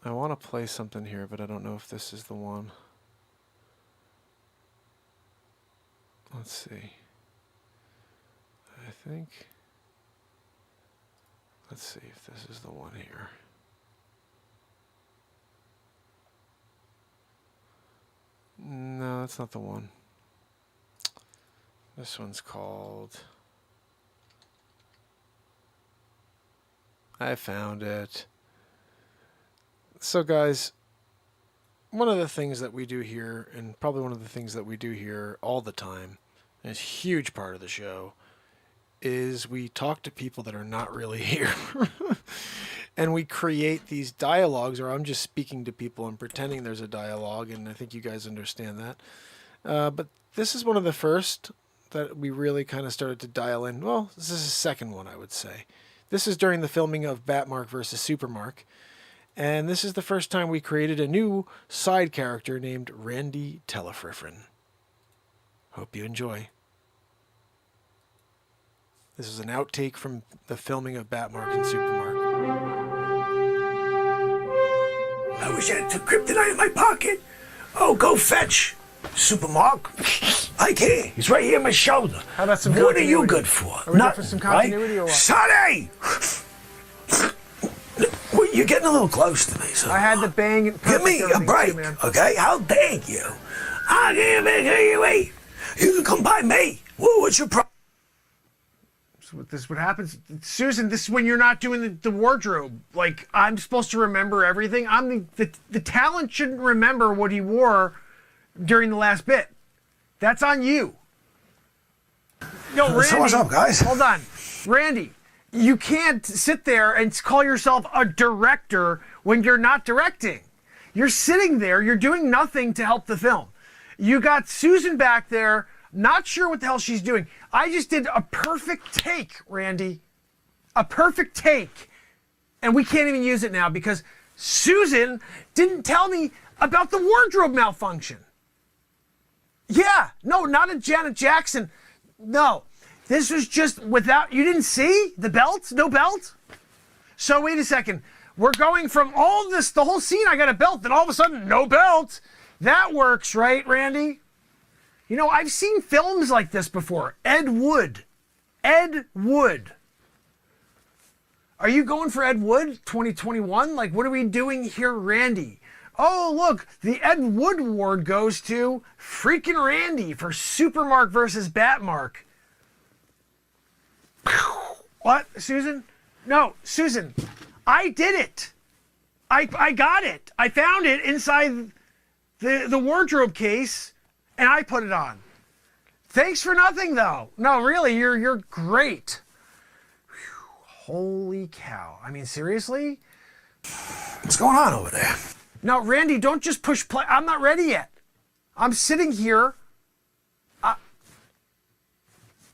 I want to play something here, but I don't know if this is the one. Let's see. I think... Let's see if this is the one here. No, that's not the one. This one's called... I found it. So guys, one of the things that we do here, and probably one of the things that we do here all the time, and it's a huge part of the show, is we talk to people that are not really here. And we create these dialogues, or I'm just speaking to people and pretending there's a dialogue, and I think you guys understand that. But this is one of the first that we really kind of started to dial in. Well, this is the second one, I would say. This is during the filming of Batmark versus Supermark. And this is the first time we created a new side character named Randy Telefriffrin. Hope you enjoy. This is an outtake from the filming of Batmark and Supermark. I wish I had some kryptonite in my pocket. Oh, go fetch Supermark. I can't. He's right here on my shoulder. How about some What are you continuity? good for? Are we good for some continuity or what? Sonny! Well, you're getting a little close to me, so I had to bang it. give me a break, okay? How dare you? I can't make you wait. You can come by me. What's your problem? This is what happens. Susan, this is when you're not doing the wardrobe. Like, I'm supposed to remember everything. I'm the talent shouldn't remember what he wore during the last bit. That's on you. Yo, Randy. So what's up, guys? Hold on. Randy, You can't sit there and call yourself a director when you're not directing. You're sitting there, you're doing nothing to help the film. You got Susan back there, not sure what the hell she's doing. I just did a perfect take, Randy. A perfect take. And we can't even use it now because Susan didn't tell me about the wardrobe malfunction. Yeah, no, not a Janet Jackson. No, this was just without, you didn't see the belt? No belt? So wait a second. We're going from all this, the whole scene, I got a belt, then all of a sudden, no belt. That works, right, Randy? You know, I've seen films like this before. Ed Wood. Ed Wood. Are you going for Ed Wood 2021? Like, what are we doing here, Randy? Oh, look, the Ed Wood award goes to freaking Randy for SpiderMark versus Batmark. What, Susan? No, Susan, I did it. I got it. I found it inside the wardrobe case, and I put it on. Thanks for nothing, though. No, really, you're great. Whew, holy cow. I mean, seriously? What's going on over there? No, Randy, don't just push play. I'm not ready yet. I'm sitting here.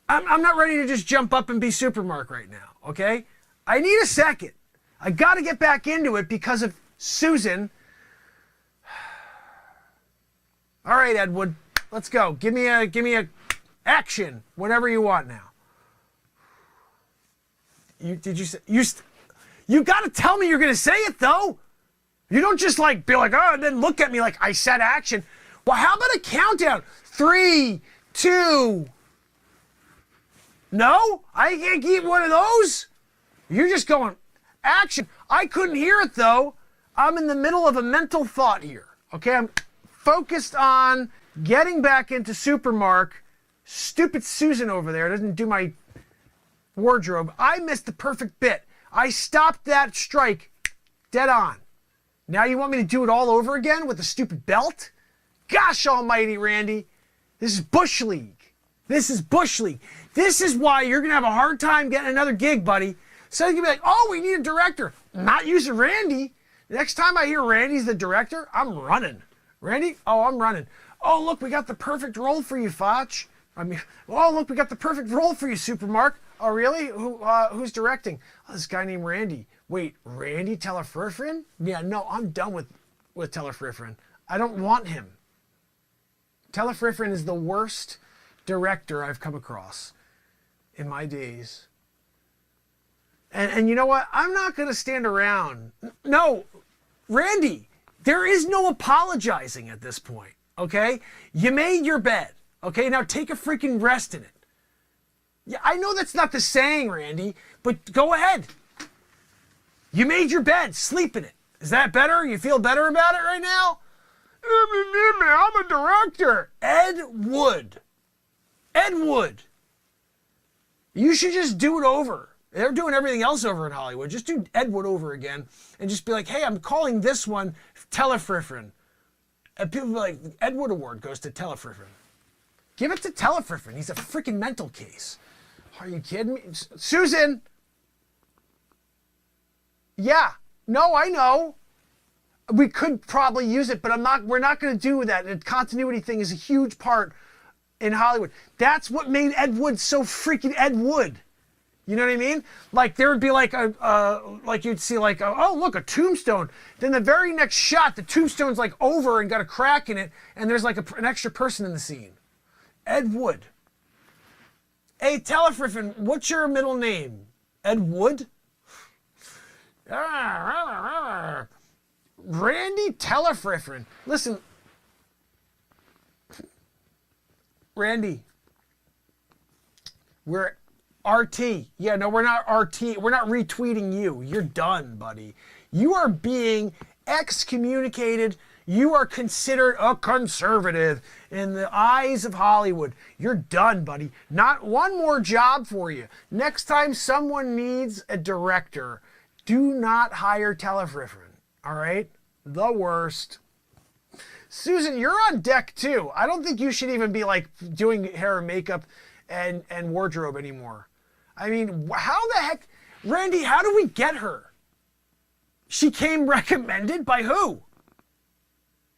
I'm not ready to just jump up and be SpiderMark right now, okay? I need a second. I got to get back into it because of Susan. All right, Ed Wood, let's go. Give me a action whenever you want now. You got to tell me you're going to say it though. You don't just like be like, oh, and then look at me like I said action. Well, how about a countdown? 3, 2. No, I can't keep one of those. You're just going action. I couldn't hear it though. I'm in the middle of a mental thought here. Okay, I'm focused on getting back into SpiderMark. Stupid Susan over there doesn't do my wardrobe. I missed the perfect bit. I stopped that strike dead on. Now you want me to do it all over again with a stupid belt? Gosh almighty, Randy. This is Bush League. This is Bush League. This is why you're going to have a hard time getting another gig, buddy. So you can be like, oh, we need a director. Not using Randy. Next time I hear Randy's the director, I'm running. Randy? Oh, I'm running. Oh, look, we got the perfect role for you, Facce. Oh, look, we got the perfect role for you, SpiderMark. Oh, really? Who's directing? Oh, this guy named Randy. Wait, Randy Telefrifrin? Yeah, no, I'm done with Telefrifrin. I don't want him. Telefrifrin is the worst director I've come across in my days. And you know what? I'm not going to stand around. No, Randy, there is no apologizing at this point, okay? You made your bed, okay? Now take a freaking rest in it. Yeah, I know that's not the saying, Randy, but go ahead. You made your bed, sleep in it. Is that better? You feel better about it right now? I'm a director. Ed Wood. Ed Wood. You should just do it over. They're doing everything else over in Hollywood. Just do Ed Wood over again and just be like, hey, I'm calling this one Telefrifrin. And people be like, Ed Wood Award goes to Telefrifrin. Give it to Telefrifrin. He's a freaking mental case. Are you kidding me? Susan! Yeah. No, I know. We could probably use it, but we're not going to do that. The continuity thing is a huge part in Hollywood. That's what made Ed Wood so freaking Ed Wood. You know what I mean? Like there would be like like you'd see like, oh look, a tombstone. Then the very next shot, the tombstone's like over and got a crack in it, and there's like an extra person in the scene. Ed Wood. Hey, Telefrifrin, what's your middle name? Ed Wood? Randy Telefrifrin. Listen, Randy, we're RT. Yeah, no, we're not RT. We're not retweeting you. You're done, buddy. You are being excommunicated. You are considered a conservative in the eyes of Hollywood. You're done, buddy. Not one more job for you. Next time someone needs a director, do not hire Telefrifrin. All right? The worst. Susan, you're on deck too. I don't think you should even be like doing hair and makeup and wardrobe anymore. I mean, how the heck? Randy, how do we get her? She came recommended by who?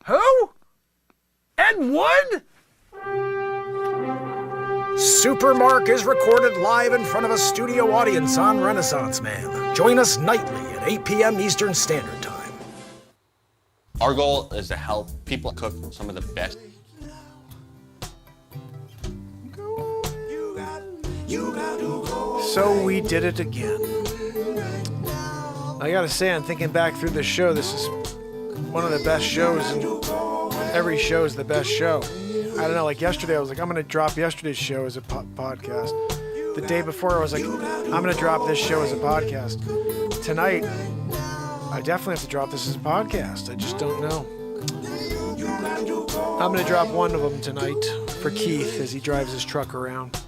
Who? Ed Wood? SpiderMark is recorded live in front of a studio audience on Renaissance Man. Join us nightly at 8 p.m. Eastern Standard Time. Our goal is to help people cook some of the best. So we did it again. I gotta say, I'm thinking back through this show, this is one of the best shows, and every show is the best show. I don't know, like yesterday I was like, I'm gonna drop yesterday's show as a podcast. The day before I was like, I'm gonna drop this show as a podcast. Tonight, I definitely have to drop this as a podcast. I just don't know. I'm gonna drop one of them tonight for Keith as he drives his truck around.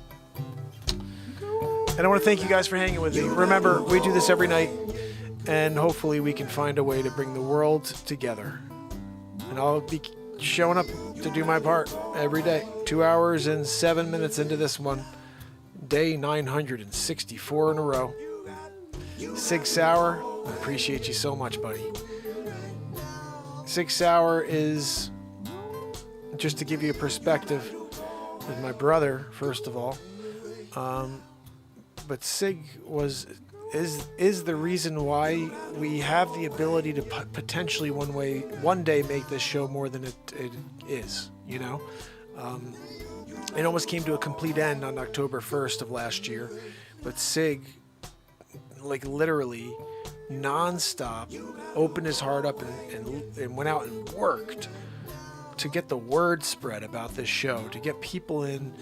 And I want to thank you guys for hanging with me. Remember, we do this every night, and hopefully we can find a way to bring the world together. And I'll be showing up to do my part every day. 2 hours and 7 minutes into this one. Day 964 in a row. Sig Sauer, I appreciate you so much, buddy. Sig Sauer is, just to give you a perspective, with my brother, first of all. But Sig is the reason why we have the ability to potentially one day make this show more than it is, you know? It almost came to a complete end on October 1st of last year, but Sig, like literally non-stop, opened his heart up and went out and worked to get the word spread about this show, to get people in.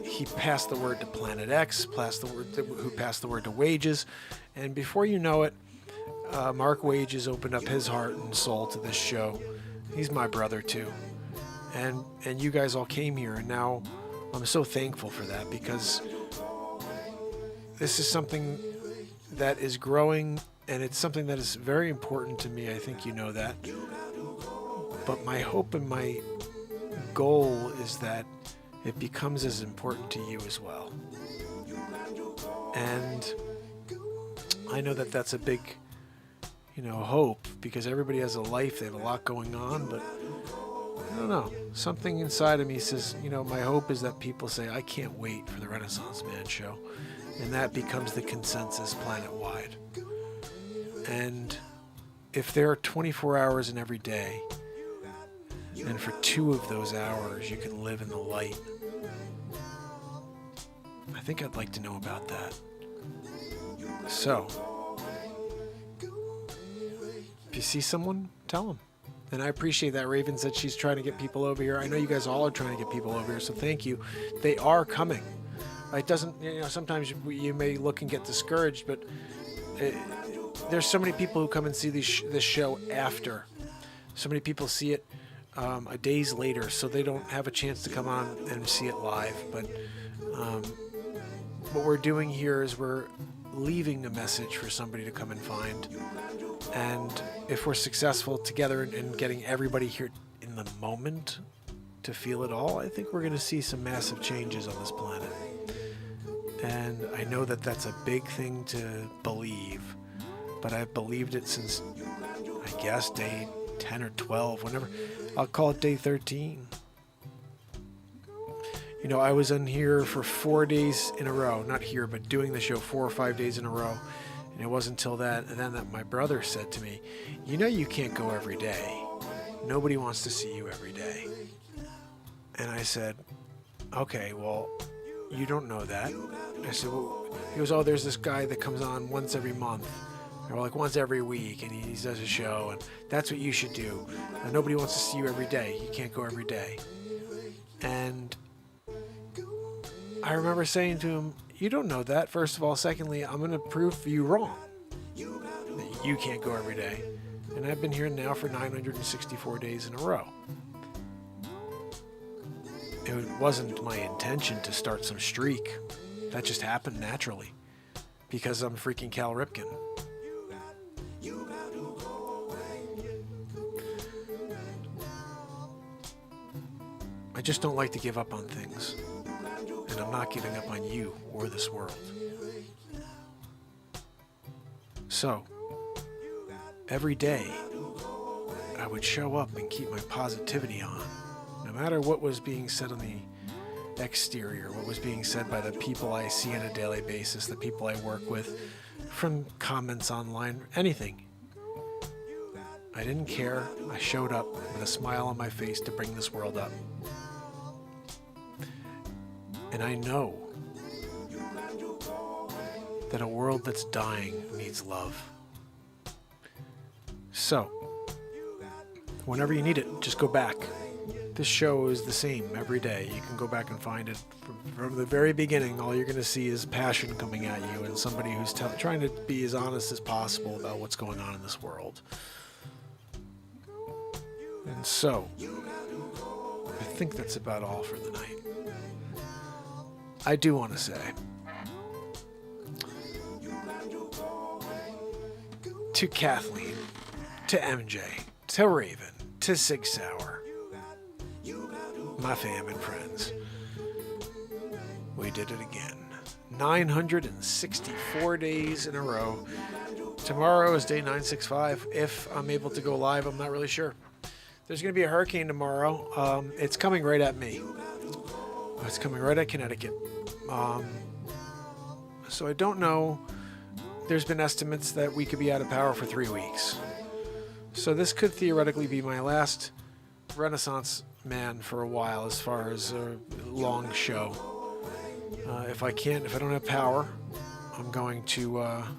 He passed the word to Planet X, who passed the word to Wages, and before you know it, Mark Wages opened up his heart and soul to this show. He's my brother too, and you guys all came here, and now I'm so thankful for that, because this is something that is growing, and it's something that is very important to me. I think you know that, but my hope and my goal is that it becomes as important to you as well. And I know that that's a big, hope, because everybody has a life, they have a lot going on, but I don't know. Something inside of me says, my hope is that people say, I can't wait for the Renaissance Man show. And that becomes the consensus planet-wide. And if there are 24 hours in every day, and for 2 of those hours you can live in the light, I think I'd like to know about that. So, if you see someone, tell them. And I appreciate that Raven said she's trying to get people over here. I know you guys all are trying to get people over here, so thank you. They are coming. It doesn't, sometimes you may look and get discouraged, but there's so many people who come and see this show after. So many people see it a days later, so they don't have a chance to come on and see it live. But what we're doing here is we're leaving a message for somebody to come and find. And if we're successful together in getting everybody here in the moment to feel it all, I think we're going to see some massive changes on this planet. And I know that that's a big thing to believe, but I've believed it since, I guess, day 10 or 12, whenever. I'll call it day 13. I was in here for 4 days in a row, not here, but doing the show 4 or 5 days in a row. And it wasn't until then that my brother said to me, you can't go every day. Nobody wants to see you every day. And I said, okay, well, you don't know that. I said, well, he goes, there's this guy that comes on once every month, or like once every week, and he does a show, and that's what you should do. And nobody wants to see you every day. You can't go every day. And I remember saying to him, you don't know that, first of all. Secondly, I'm going to prove you wrong. That you can't go every day. And I've been here now for 964 days in a row. It wasn't my intention to start some streak. That just happened naturally. Because I'm freaking Cal Ripken. I just don't like to give up on things. And I'm not giving up on you or this world. So, every day, I would show up and keep my positivity on. No matter what was being said on the exterior, what was being said by the people I see on a daily basis, the people I work with, from comments online, anything. I didn't care. I showed up with a smile on my face to bring this world up. And I know that a world that's dying needs love. So, whenever you need it, just go back. This show is the same every day. You can go back and find it. From the very beginning, all you're going to see is passion coming at you and somebody who's trying to be as honest as possible about what's going on in this world. And so, I think that's about all for the night. I do want to say, to Kathleen, to MJ, to Raven, to Sig Sauer, my fam and friends, we did it again. 964 days in a row. Tomorrow is day 965. If I'm able to go live, I'm not really sure. There's going to be a hurricane tomorrow. It's coming right at me. It's coming right at Connecticut. So I don't know. There's been estimates that we could be out of power for 3 weeks. So this could theoretically be my last Renaissance man for a while as far as a long show. If I don't have power, I'm going to, I'm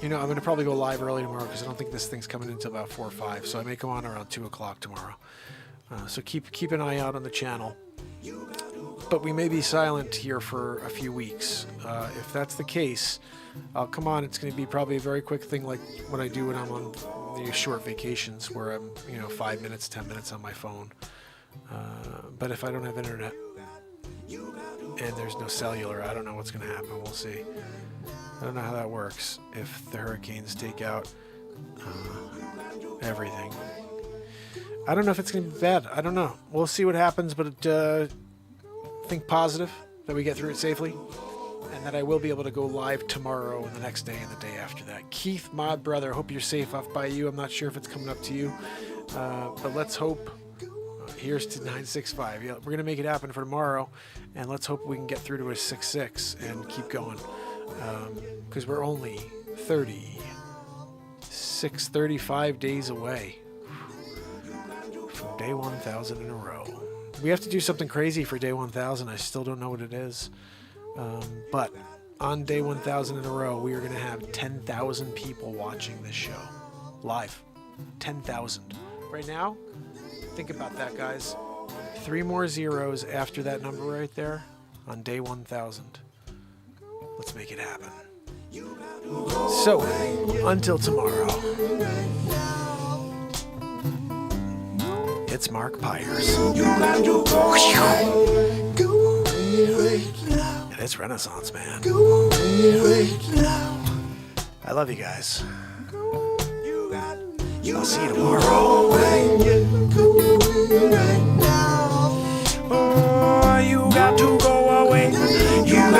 going to probably go live early tomorrow because I don't think this thing's coming until about 4 or 5. So I may come on around 2 o'clock tomorrow. So keep an eye out on the channel. But we may be silent here for a few weeks. If that's the case, I'll come on. It's going to be probably a very quick thing like what I do when I'm on these short vacations where I'm, 5 minutes, 10 minutes on my phone. But if I don't have internet and there's no cellular, I don't know what's going to happen. We'll see. I don't know how that works if the hurricanes take out everything. I don't know if it's going to be bad. I don't know. We'll see what happens, but think positive that we get through it safely and that I will be able to go live tomorrow and the next day and the day after that. Keith, my brother, hope you're safe off by you. I'm not sure if it's coming up to you, but let's hope. Here's to 965. Yeah, we're going to make it happen for tomorrow, and let's hope we can get through to a 66 and keep going, because we're only 35 days away from day 1,000 in a row. We have to do something crazy for day 1,000. I still don't know what it is. But on day 1,000 in a row, we are going to have 10,000 people watching this show. Live. 10,000. Right now, think about that, guys. 3 more zeros after that number right there on day 1,000. Let's make it happen. So, until tomorrow. It's Mark Pyers. And it's Renaissance Man. I love you guys. I'll see you tomorrow. Oh, you got to go.